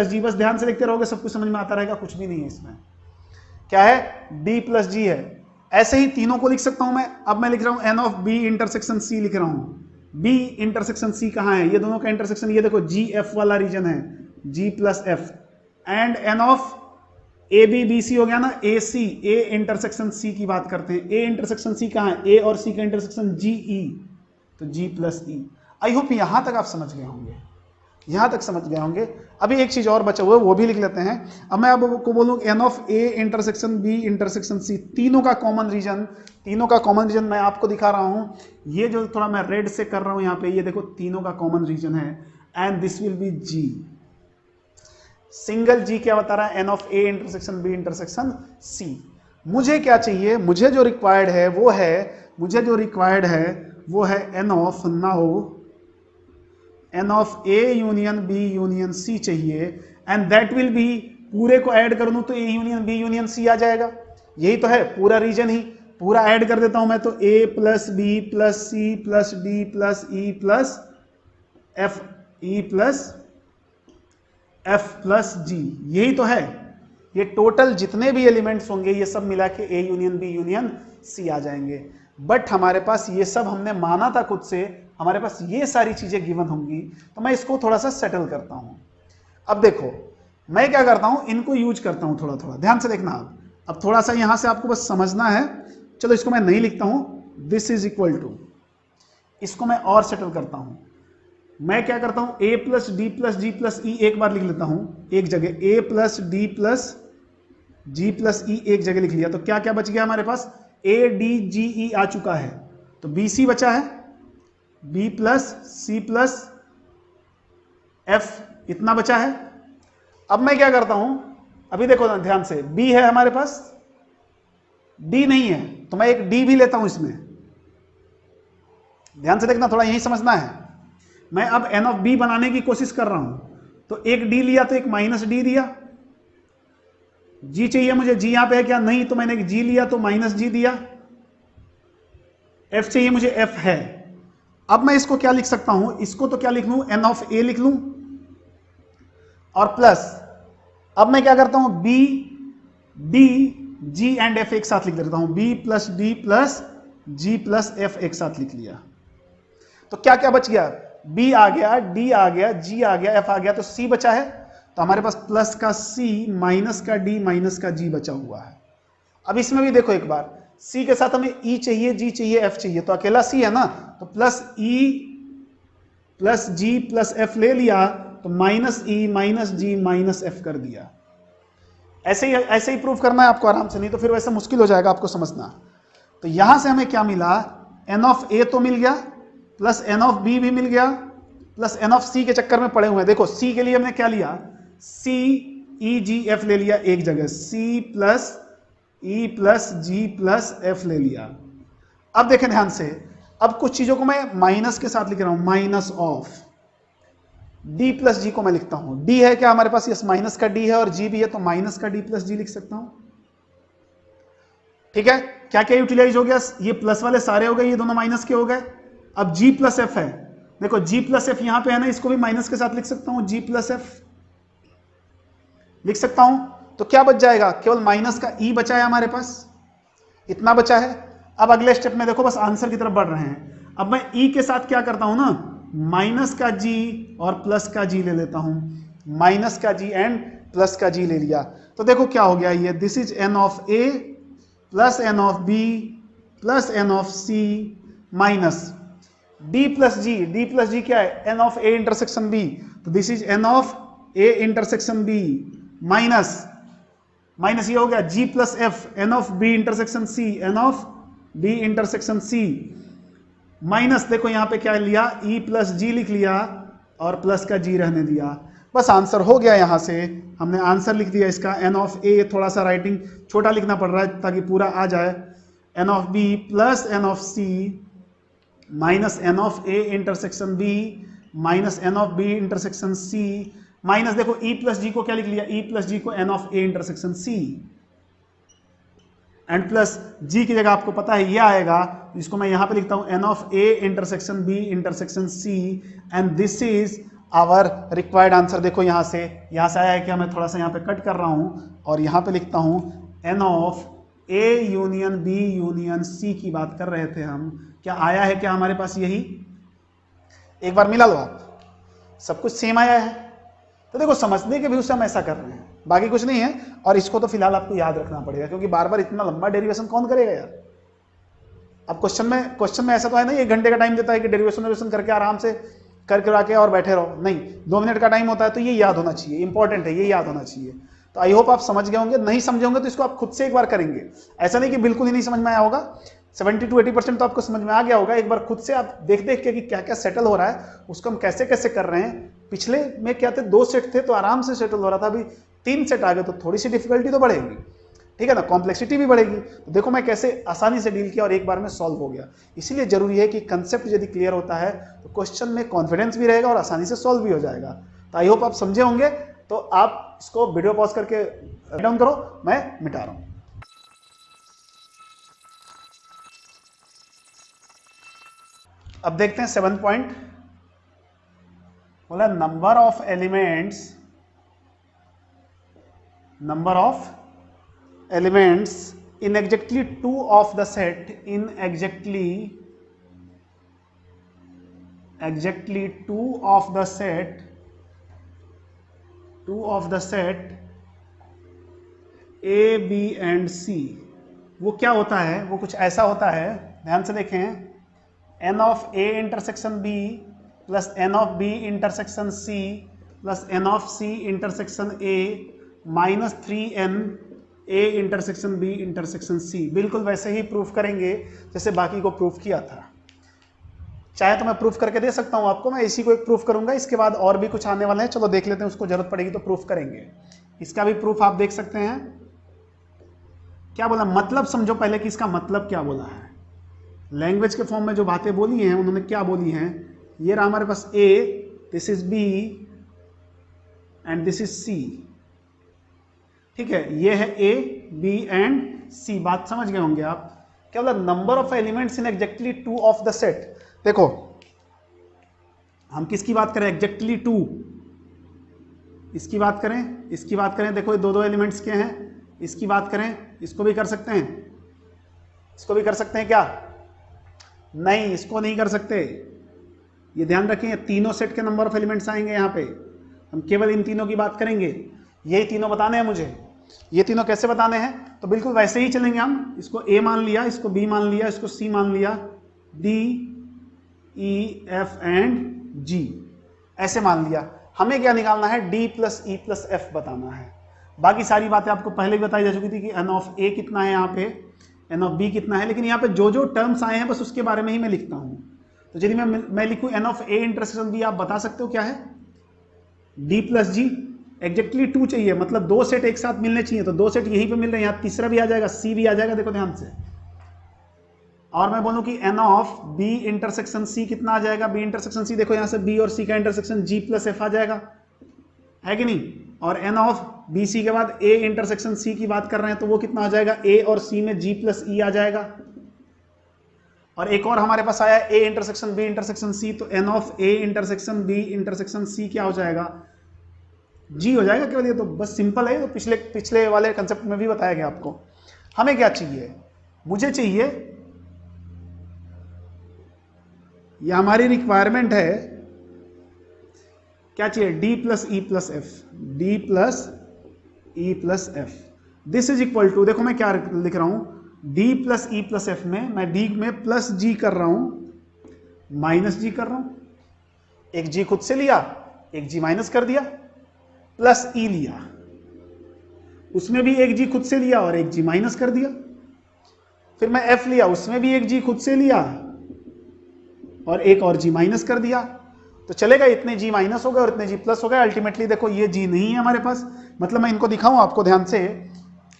जी, बस ध्यान से देखते रहोगे सब कुछ समझ में आता रहेगा, कुछ भी नहीं है इसमें, क्या है, डी प्लस जी है। ऐसे ही तीनों को लिख सकता हूं मैं। अब मैं लिख रहा हूं N of B intersection C लिख रहा हूं, बी इंटरसेक्शन सी कहां है, ये दोनों का इंटरसेक्शन, ये देखो जी एफ वाला रीजन है, G plus F, and n of A B B C हो गया ना, ए सी, ए इंटरसेक्शन सी की बात करते हैं, ए इंटरसेक्शन सी कहां है, ए और सी का इंटरसेक्शन जी ई, तो जी प्लस ई। आई होप यहां तक आप समझ गए होंगे, यहां तक समझ गए होंगे। अभी एक चीज और बचा हुआ है वो भी लिख लेते हैं। अब मैं आपको बोलूं n of A intersection B intersection C, तीनों का कॉमन रीजन मैं आपको दिखा रहा हूं, ये जो थोड़ा मैं रेड से कर रहा हूं यहाँ पे, ये देखो तीनों का कॉमन रीजन है, and this will be G, single G क्या बता रहा है, n of A intersection B intersection C. मुझे क्या चाहिए, मुझे जो रिक्वायर्ड है वो है n of, now n of A union B union C चाहिए, एंड दैट विल बी, पूरे को ऐड कर दूं तो A union B union C आ जाएगा, यही तो है पूरा रीजन ही, पूरा ऐड कर देता हूं मैं, तो A plus B plus C plus D plus E plus F, E plus F plus G, यही तो है। ये टोटल जितने भी एलिमेंट्स होंगे ये सब मिला के A union B union C आ जाएंगे। बट हमारे पास ये सब हमने माना था खुद से, हमारे पास ये सारी चीजें गिवन होंगी, तो मैं इसको थोड़ा सा सेटल करता हूं। अब देखो मैं क्या करता हूं, इनको यूज करता हूं थोड़ा थोड़ा, ध्यान से देखना आप। अब थोड़ा सा यहां से आपको बस समझना है, चलो इसको मैं नहीं लिखता हूं, दिस इज इक्वल टू, इसको मैं और सेटल करता हूं। मैं क्या करता हूं, a plus D plus G plus E एक बार लिख लेता हूं एक जगह, a plus D plus G plus E एक जगह लिख लिया, तो क्या क्या बच गया हमारे पास, a डी जी ई आ चुका है, तो बी सी बचा है, b plus C plus F इतना बचा है। अब मैं क्या करता हूं, अभी देखो ना ध्यान से, b है हमारे पास, d नहीं है, तो मैं एक d भी लेता हूं इसमें, ध्यान से देखना, थोड़ा यही समझना है। मैं अब एन ऑफ बी बनाने की कोशिश कर रहा हूं, तो एक डी लिया तो एक माइनस डी दिया, जी चाहिए मुझे, जी यहां पे है क्या, नहीं, तो मैंने एक जी लिया तो माइनस जी दिया, एफ चाहिए मुझे, एफ है। अब मैं इसको क्या लिख सकता हूं, इसको तो क्या लिख लूं, एन ऑफ ए लिख लूं, और प्लस, अब मैं क्या करता हूं, B D G and F एक साथ लिख देता हूं, B plus D plus G plus F एक साथ लिख लिया, तो क्या क्या बच गया, B आ गया, D आ गया, G आ गया, F आ गया, तो C बचा है, तो हमारे पास प्लस का C माइनस का D माइनस का G बचा हुआ है। अब इसमें भी देखो एक बार, C के साथ हमें E चाहिए, G चाहिए, F चाहिए, तो अकेला C है ना, तो plus E plus G plus F ले लिया, तो minus E minus G minus F कर दिया। ऐसे ही प्रूफ करना है आपको आराम से, नहीं तो फिर वैसे मुश्किल हो जाएगा आपको समझना। तो यहां से हमें क्या मिला, N ऑफ A तो मिल गया, प्लस एन ऑफ बी भी मिल गया, प्लस एन ऑफ सी के चक्कर में पड़े हुए हैं। देखो सी के लिए हमने क्या लिया, सी ई जी एफ ले लिया एक जगह, सी plus E plus G plus F ले लिया। अब देखें ध्यान से, अब कुछ चीजों को मैं माइनस के साथ लिख रहा हूं, minus of D plus G को मैं लिखता हूं। डी है क्या हमारे पास, यस माइनस का डी है, और जी भी है, तो माइनस का डी प्लस जी लिख सकता हूं। ठीक है, क्या क्या यूटिलाइज हो गया, ये प्लस वाले सारे हो गए, ये दोनों माइनस के हो गए। अब जी प्लस एफ है, देखो जी प्लस एफ यहां पे है ना, इसको भी माइनस के साथ लिख सकता हूं, जी प्लस एफ लिख सकता हूं। तो क्या बच जाएगा, केवल माइनस का ई बचा है हमारे पास, इतना बचा है। अब अगले स्टेप में देखो, बस आंसर की तरफ बढ़ रहे हैं। अब मैं ई के साथ क्या करता हूं ना, माइनस का जी और प्लस का जी ले लेता हूं, माइनस का जी एंड प्लस का जी ले लिया। तो देखो क्या हो गया, ये this is n of A plus N of B plus N of C minus D plus G क्या है, n of A intersection B, तो this is n of A intersection B minus minus ये हो गया G plus F n of B intersection C, n of B intersection C minus, देखो यहां पे क्या लिया, ई प्लस जी लिख लिया और प्लस का जी रहने दिया। बस आंसर हो गया, यहां से हमने आंसर लिख दिया इसका, एन ऑफ ए, थोड़ा सा राइटिंग छोटा लिखना पड़ रहा है ताकि पूरा आ जाए, n of B plus N of C minus n of A intersection B minus n of B intersection C minus, देखो ई प्लस जी को क्या लिख लिया, ई प्लस जी को n of A intersection C, and plus G की जगह आपको पता है ये आएगा, इसको मैं यहां पे लिखता हूं N of A intersection B intersection C, and this is our required answer. देखो यहां से आया है क्या, मैं थोड़ा सा यहां पे कट कर रहा हूं और यहां पे लिखता हूं N of A union B union C की बात कर रहे थे हम, क्या आया है क्या हमारे पास, यही एक बार मिला लो आप, सब कुछ सेम आया है। तो देखो समझने के व्यू से हम ऐसा कर रहे हैं, बाकी कुछ नहीं है। और इसको तो फिलहाल आपको याद रखना पड़ेगा, क्योंकि बार बार इतना लंबा डेरिवेशन कौन करेगा यार। अब क्वेश्चन में ऐसा तो है ना, 1 घंटे का टाइम देता है कि डेरिवेशन करके आराम से करके आके और बैठे रहो, नहीं 2 मिनट का टाइम होता है, तो ये याद होना चाहिए, इंपॉर्टेंट है, ये याद होना चाहिए। तो आई होप आप समझ गए होंगे, नहीं समझे होंगे तो इसको आप खुद से एक बार करेंगे, ऐसा नहीं कि बिल्कुल ही नहीं समझ में आया होगा, 70 to 80% तो आपको समझ में आ गया होगा। एक बार खुद से आप देख के कि क्या क्या सेटल हो रहा है, उसको हम कैसे कैसे कर रहे हैं। पिछले में क्या थे, 2 सेट थे तो आराम से सेटल हो रहा था, अभी 3 सेट आ गए तो थोड़ी सी डिफिकल्टी तो बढ़ेगी, ठीक है ना, कॉम्प्लेक्सिटी भी बढ़ेगी। तो देखो मैं कैसे आसानी से डील किया और एक बार में सॉल्व हो गया। इसीलिए जरूरी है कि कंसेप्ट यदि क्लियर होता है तो क्वेश्चन में कॉन्फिडेंस भी रहेगा और आसानी से सॉल्व भी हो जाएगा। तो आई होप आप समझे होंगे। तो आप इसको वीडियो पॉज करके डाउन करो, मैं मिटा रहा हूं। अब देखते हैं 7 पॉइंट, बोला number of elements in exactly 2 of the set, in exactly 2 of the set A, B and C, वो क्या होता है, वो कुछ ऐसा होता है, ध्यान से देखें, n of A intersection B plus n of B intersection C plus n of C intersection A minus 3n A intersection B intersection C। बिल्कुल वैसे ही प्रूफ करेंगे जैसे बाकी को प्रूफ किया था। चाहे तो मैं प्रूफ करके दे सकता हूं आपको, मैं इसी को एक प्रूफ करूंगा, इसके बाद और भी कुछ आने वाले हैं, चलो देख लेते हैं, उसको जरूरत पड़ेगी तो प्रूफ करेंगे। इसका भी प्रूफ आप देख सकते हैं। क्या बोला, मतलब समझो पहले कि इसका मतलब क्या बोला है। लैंग्वेज के फॉर्म में जो बातें बोली हैं उन्होंने क्या बोली हैं, ये रहा हमारे पास A, this is B and this is C, ठीक है, ये है A, B एंड C। बात समझ गए होंगे आप। क्या बोला, number of elements in exactly 2 of the set. देखो हम किसकी बात करें, एग्जैक्टली 2, इसकी बात करें, देखो ये 2 एलिमेंट्स के हैं, इसकी बात करें, इसको भी कर सकते हैं, क्या नहीं, इसको नहीं कर सकते। ये ध्यान रखें, तीनों सेट के नंबर ऑफ एलिमेंट्स आएंगे यहाँ पे, हम केवल इन तीनों की बात करेंगे। यही तीनों बताने हैं मुझे। ये तीनों कैसे बताने हैं, तो बिल्कुल वैसे ही चलेंगे हम। इसको A मान लिया, इसको B मान लिया, इसको C मान लिया, D, E, F and G ऐसे मान लिया। हमें क्या निकालना है, D plus E plus F बताना है। बाकी सारी बातें आपको पहले भी बताई जा चुकी थी कि n ऑफ A कितना है, यहाँ पे n ऑफ B कितना है, लेकिन यहाँ पे जो जो टर्म्स आए हैं बस उसके बारे में ही मैं लिखता हूँ। तो यदि मैं लिखूँ n of A intersection B, आप बता सकते हो क्या है, D प्लस G। एग्जैक्टली 2 चाहिए, मतलब 2 सेट एक साथ मिलने चाहिए, तो 2 सेट यहीं पे मिल रहे हैं, यहाँ तीसरा भी आ जाएगा, C भी आ जाएगा, देखो ध्यान से। और मैं बोलूं कि n of b intersection c कितना आ जाएगा, b इंटरसेक्शन c देखो यहां से b और c का इंटरसेक्शन g प्लस f आ जाएगा, है कि नहीं। और n ऑफ बी सी के बाद a इंटरसेक्शन c की बात कर रहे हैं तो वो कितना आ जाएगा, a और c में g प्लस e आ जाएगा। और एक और हमारे पास आया a intersection b intersection c, तो n of a intersection b intersection c क्या हो जाएगा, g हो जाएगा केवल। ये तो बस सिंपल है, तो पिछले वाले कंसेप्ट में भी बताया गया आपको। हमें क्या चाहिए, मुझे चाहिए, ये हमारी रिक्वायरमेंट है, क्या चाहिए, d plus E plus F, d plus E plus F. This is equal to, देखो मैं क्या लिख रहा हूं, d plus E plus F में मैं d में प्लस g कर रहा हूं, माइनस g कर रहा हूं, एक g खुद से लिया, एक g माइनस कर दिया, प्लस e लिया, उसमें भी एक g खुद से लिया और एक g माइनस कर दिया, फिर मैं f लिया, उसमें भी एक g खुद से लिया और एक और g माइनस कर दिया। तो चलेगा, इतने g माइनस हो गए और इतने g प्लस हो गए। अल्टीमेटली देखो ये g नहीं है हमारे पास, मतलब मैं इनको दिखाऊं आपको ध्यान से,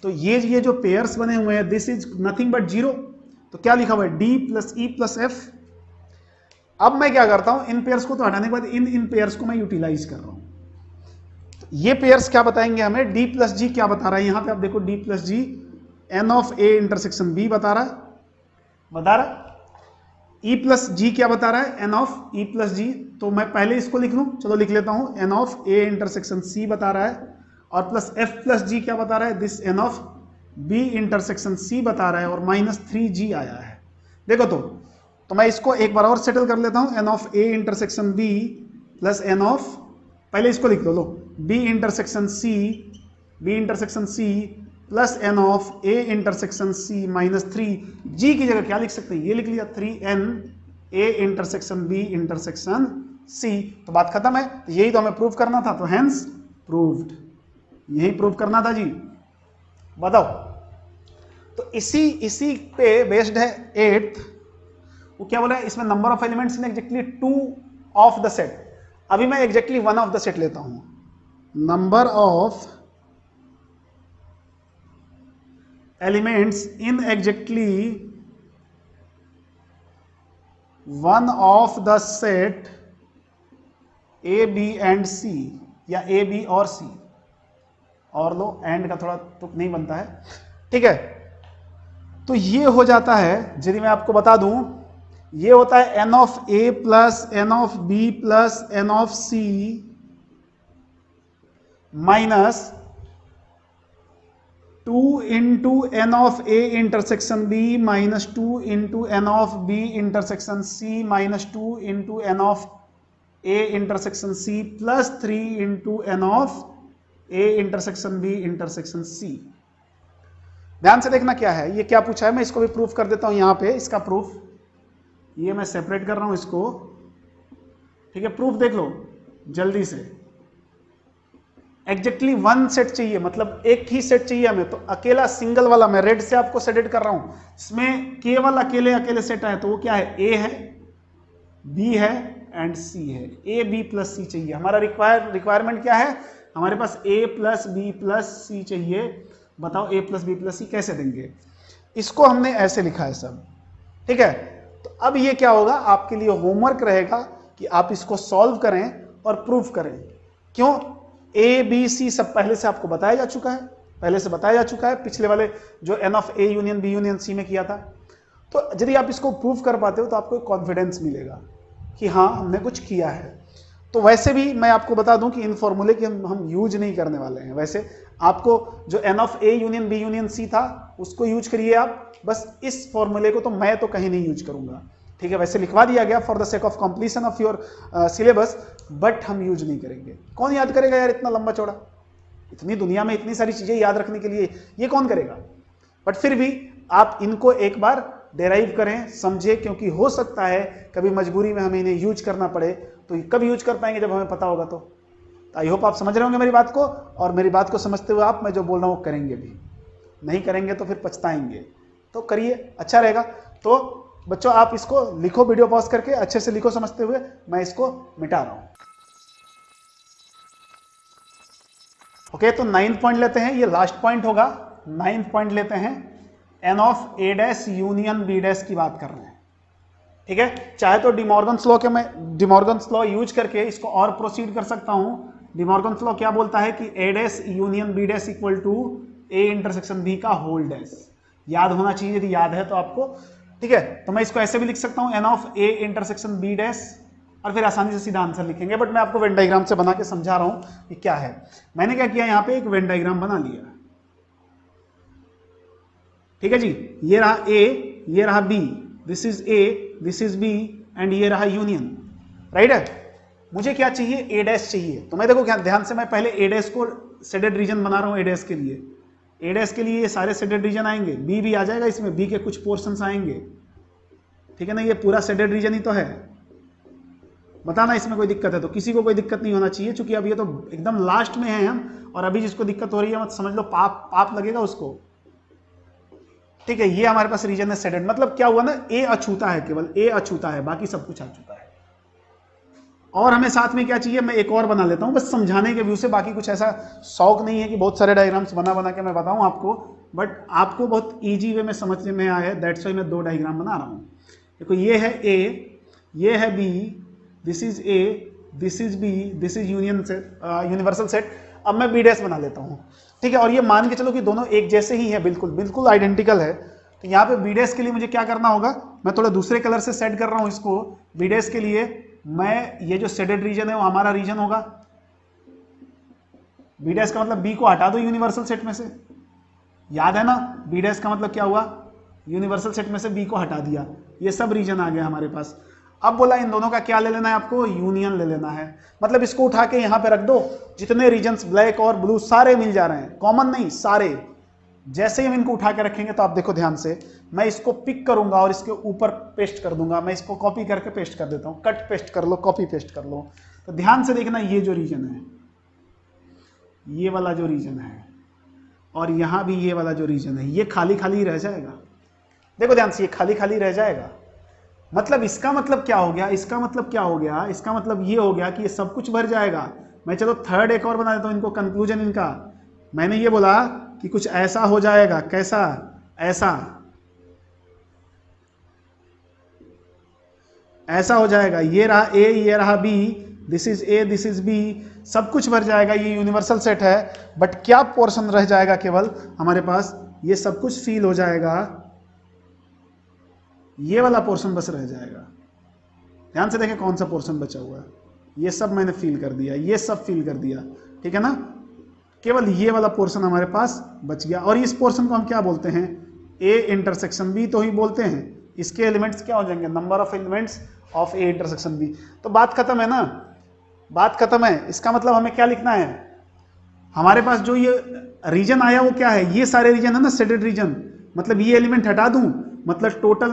तो ये जो पेयर्स बने हुए हैं, this is nothing but zero. तो क्या लिखा हुआ है, d plus E plus F. अब मैं क्या करता हूं, इन पेयर्स को तो हटाने के बाद इन पेयर्स को मैं यूटिलाइज कर रहा हूं। तो ये पेयर्स क्या बताएंगे हमें, d प्लस जी क्या बता रहा है, यहां पे आप देखो d plus G n of a intersection b बता रहा है, e प्लस जी क्या बता रहा है, n ऑफ e प्लस जी। तो मैं पहले इसको लिख लूं, चलो लिख लेता हूं, n of a intersection c बता रहा है, और प्लस f प्लस जी क्या बता रहा है, this n of b intersection c बता रहा है, और माइनस 3g आया है। देखो तो मैं इसको एक बार और सेटल कर लेता हूं, n of a intersection b plus n of, पहले इसको लिख लो, b intersection c plus n of a intersection c minus 3g की जगह क्या लिख सकते हैं, ये लिख लिया 3n a intersection b intersection c। तो बात खत्म है, तो यही तो हमें प्रूव करना था, तो हेंस प्रूव्ड, यही प्रूव करना था जी। बताओ, तो इसी पे बेस्ड है 8th, वो क्या बोला है, इसमें number of elements in exactly 2 of the set. अभी मैं एग्जैक्टली 1 ऑफ द सेट लेता हूं, number of elements in exactly 1 of the set A B and C, या ए बी और सी, और लो एंड का थोड़ा तुक नहीं बनता है, ठीक है। तो ये हो जाता है, यदि मैं आपको बता दूं, ये होता है n of a plus n of b plus n of c minus 2 into n of a intersection b minus 2 into n of b intersection c minus 2 into n of a intersection c plus 3 into n of a intersection b intersection c। ध्यान से देखना क्या है, ये क्या पूछा है, मैं इसको भी प्रूफ कर देता हूं यहां पे, इसका प्रूफ, ये मैं सेपरेट कर रहा हूं इसको, ठीक है। प्रूफ देख लो जल्दी से, एग्जैक्टली 1 सेट चाहिए, मतलब एक ही सेट चाहिए हमें, तो अकेला सिंगल वाला मैं रेड से आपको सेलेक्ट कर रहा हूं, इसमें केवल अकेले सेट है, तो वो क्या है, a है, b है एंड c है, a b प्लस c चाहिए। हमारा रिक्वायरमेंट क्या है, हमारे पास a plus b plus c चाहिए। बताओ a plus b plus c कैसे देंगे, इसको हमने ऐसे लिखा है सब, ठीक है। तो अब ये क्या होगा, आपके लिए होमवर्क रहेगा कि आप इसको सॉल्व करें और प्रूफ करें। क्यों, ए बी सी सब पहले से आपको बताया जा चुका है, पिछले वाले जो n of a union b union c में किया था। तो यदि आप इसको प्रूफ कर पाते हो तो आपको कॉन्फिडेंस मिलेगा कि हाँ हमने कुछ किया है। तो वैसे भी मैं आपको बता दूं कि इन फॉर्मूले के हम यूज नहीं करने वाले हैं। वैसे आपको जो n of a union b union c था उसको यूज करिए आप, बस इस फॉर्मूले को तो मैं तो कहीं नहीं यूज करूंगा, ठीक है। वैसे लिखवा दिया गया for the sake of completion of your syllabus, but हम यूज नहीं करेंगे। कौन याद करेगा यार इतना लंबा चौड़ा, इतनी दुनिया में इतनी सारी चीजें याद रखने के लिए ये कौन करेगा। बट फिर भी आप इनको एक बार डेराइव करें, समझे, क्योंकि हो सकता है कभी मजबूरी में हमें इन्हें यूज करना पड़े, तो कब यूज कर पाएंगे, जब हमें पता होगा। तो आई होप आप समझ रहे होंगे मेरी बात को, और मेरी बात को समझते हुए आप मैं जो बोल रहा हूँ करेंगे भी, नहीं करेंगे तो फिर पछताएंगे। तो करिए, अच्छा रहेगा। तो बच्चों आप इसको लिखो, वीडियो पॉज करके अच्छे से लिखो समझते हुए, मैं इसको मिटा रहा हूं। ओके, तो 9th पॉइंट लेते हैं, ये लास्ट पॉइंट होगा। 9th पॉइंट लेते हैं, n of A dash union B dash की बात कर रहे हैं, ठीक है। चाहे तो डिमॉर्गन्स लॉ के मैं डिमॉर्गन्स लॉ यूज करके इसको और प्रोसीड कर सकता हूं। डिमॉर्गन्स लॉ क्या बोलता है कि A dash union B dash equal to A intersection B का होल डैश। याद होना चाहिए, यदि याद है तो आपको, ठीक है। तो मैं इसको ऐसे भी लिख सकता हूं, N of A intersection B dash, और फिर आसानी से सीधा आंसर लिखेंगे। बट मैं आपको वेन डायग्राम से बना के समझा रहा हूं कि क्या है। मैंने क्या किया, यहां पे एक वेन डायग्राम बना लिया, ठीक है जी। ये रहा ए, ये रहा B, this is A, this is B, and ये रहा यूनियन, राइट है। मुझे क्या चाहिए, ए डैश चाहिए। तो मैं देखो क्या ध्यान से, मैं पहले ए डैश को शेडेड रीजन बना रहा हूं। ए डैश के लिए, ए डैश के लिए ये सारे शेडेड रीजन आएंगे, बी भी आ जाएगा इसमें, बी के कुछ पोर्शंस आएंगे, ठीक है ना। ये पूरा शेडेड रीजन ही तो है। बताना इसमें कोई दिक्कत है तो, किसी को कोई दिक्कत नहीं होना चाहिए, क्योंकि अब ये तो एकदम लास्ट में है हम, और अभी जिसको दिक्कत हो रही है मत समझ लो पाप पाप लगेगा उसको, ठीक है। ये हमारे पास रीजन है शेडेड, मतलब क्या हुआ ना, ए अछूता है, केवल ए अछूता है, बाकी सब कुछ अछूता है। और हमें साथ में क्या चाहिए, मैं एक और बना लेता हूं बस समझाने के व्यू से, बाकी कुछ ऐसा शौक नहीं है कि बहुत सारे डायग्राम्स बना बना के मैं बताऊं आपको, बट आपको बहुत इजी वे में समझने में आया है, दैट्स वाई मैं 2 डायग्राम बना रहा हूं। देखो ये है ए, ये है B, this is A, this is B, this is union set, universal set. अब मैं बी डैश बना लेता हूं, ठीक है। और ये मान के चलो कि दोनों एक जैसे ही है, बिल्कुल बिल्कुल आइडेंटिकल है। तो यहाँ पे बी डैश के लिए मुझे क्या करना होगा, मैं थोड़ा दूसरे कलर से सेट कर रहा हूं इसको। बी डैश के लिए मैं, ये जो शेडेड रीजन है वो हमारा रीजन होगा। बी डैश का मतलब बी को हटा दो यूनिवर्सल सेट में से, याद है ना, बी डैश का मतलब क्या हुआ, यूनिवर्सल सेट में से बी को हटा दिया, ये सब रीजन आ गया हमारे पास। अब बोला इन दोनों का क्या ले लेना है आपको, यूनियन ले लेना है। मतलब इसको उठा के यहां पे रख दो, जितने रीजन्स ब्लैक और ब्लू सारे मिल जा रहे हैं, कॉमन नहीं सारे। जैसे ही हम इनको उठा के रखेंगे तो आप देखो ध्यान से, मैं इसको पिक करूंगा और इसके ऊपर पेस्ट कर दूंगा। मैं इसको कॉपी करके पेस्ट कर देता हूं, कट पेस्ट कर लो, कॉपी पेस्ट कर लो। तो ध्यान से देखना, ये जो रीजन है, ये वाला जो रीजन है, और यहां भी ये वाला जो रीजन है, ये खाली खाली रह जाएगा। देखो ध्यान से, ये खाली खाली रह जाएगा। मतलब इसका मतलब क्या हो गया, इसका मतलब क्या हो गया, इसका मतलब ये हो गया कि ये सब कुछ भर जाएगा। मैं चलो थर्ड एक और बना देता हूं इनको, कंक्लूजन इनका। मैंने ये बोला कि कुछ ऐसा हो जाएगा, कैसा, ऐसा, ऐसा हो जाएगा। ये रहा ए, ये रहा B, this is A, this is B, सब कुछ भर जाएगा। ये यूनिवर्सल सेट है, बट क्या पोर्शन रह जाएगा केवल हमारे पास, ये सब कुछ फील हो जाएगा, ये वाला पोर्शन बस रह जाएगा। ध्यान से देखें कौन सा पोर्शन बचा हुआ है, ये सब मैंने फील कर दिया, ये सब फील कर दिया, ठीक है ना। केवल ये वाला पोर्शन हमारे पास बच गया, और इस पोर्शन को हम क्या बोलते हैं, ए इंटरसेक्शन बी तो ही बोलते हैं। इसके एलिमेंट्स क्या हो जाएंगे, number of elements of A intersection B. तो बात खत्म है ना, बात खत्म है। इसका मतलब हमें क्या लिखना है, हमारे पास जो ये रीजन आया वो क्या है, ये सारे रीजन है ना शेडेड रीजन। मतलब ये एलिमेंट हटा दूं, मतलब टोटल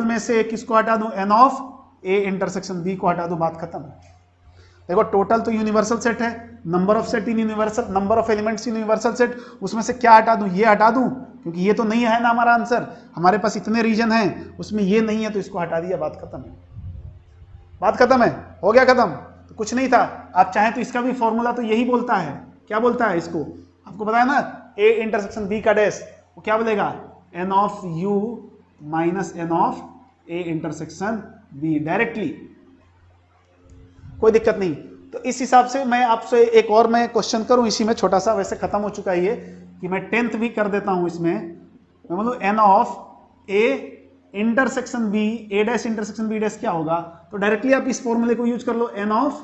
में से किसको हटा दूं, n of A intersection B को हटा दूं, बात खत्म है। देखो टोटल तो यूनिवर्सल सेट है, number of set in universal, number of elements in universal set, उसमें से क्या हटा दूं, ये हटा दूं, क्योंकि ये तो नहीं है ना हमारा आंसर। हमारे पास इतने रीजन हैं, उसमें ये नहीं है तो इसको हटा दिया, बात खत्म है। बात खत्म है, हो गया खत्म। तो कुछ नहीं था। आप चाहें तो इसका भी फॉर्मूला तो यही बोलता है, क्या बोलता है इसको, आपको बताया ना, ए इंटरसेक्शन बी का डैश, वो क्या बोलेगा, n of U minus n of A intersection B, directly, कोई दिक्कत नहीं। तो इस हिसाब से मैं आपसे एक और मैं क्वेश्चन करूं इसी में छोटा सा, वैसे खत्म हो चुका है ये, कि मैं 10th भी कर देता हूं इसमें। मैं बोलूं n of A intersection B, A dash intersection B dash क्या होगा, तो डायरेक्टली आप इस फॉर्मूले को यूज कर लो, n of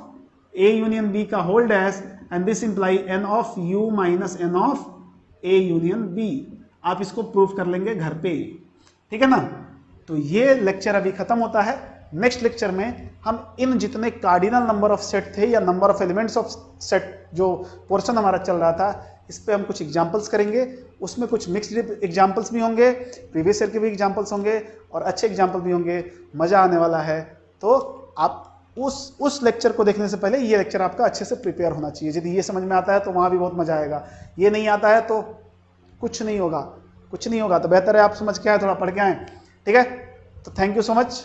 A union B का whole dash, and this imply n of U minus n of A union B. आप इसको प्रूफ कर लेंगे घर पे, ठीक है ना। तो ये लेक्चर अभी खत्म होता है। नेक्स्ट लेक्चर में हम इन जितने कार्डिनल नंबर ऑफ सेट थे या number of elements of set जो पोर्शन हमारा चल रहा था, इस पे हम कुछ एग्जांपल्स करेंगे। उसमें कुछ मिक्स्ड एग्जांपल्स भी होंगे, प्रीवियस ईयर के भी एग्जांपल्स होंगे और अच्छे एग्जांपल भी होंगे, मजा आने वाला है। तो आप उस लेक्चर को देखने से पहले ये लेक्चर आपका अच्छे से प्रिपेयर होना चाहिए। यदि ये समझ में आता है तो वहाँ भी बहुत मजा आएगा, ये नहीं आता है तो कुछ नहीं होगा, कुछ नहीं होगा। तो बेहतर है आप समझ के आए, थोड़ा पढ़ के आए, ठीक है। तो थैंक यू सो मच।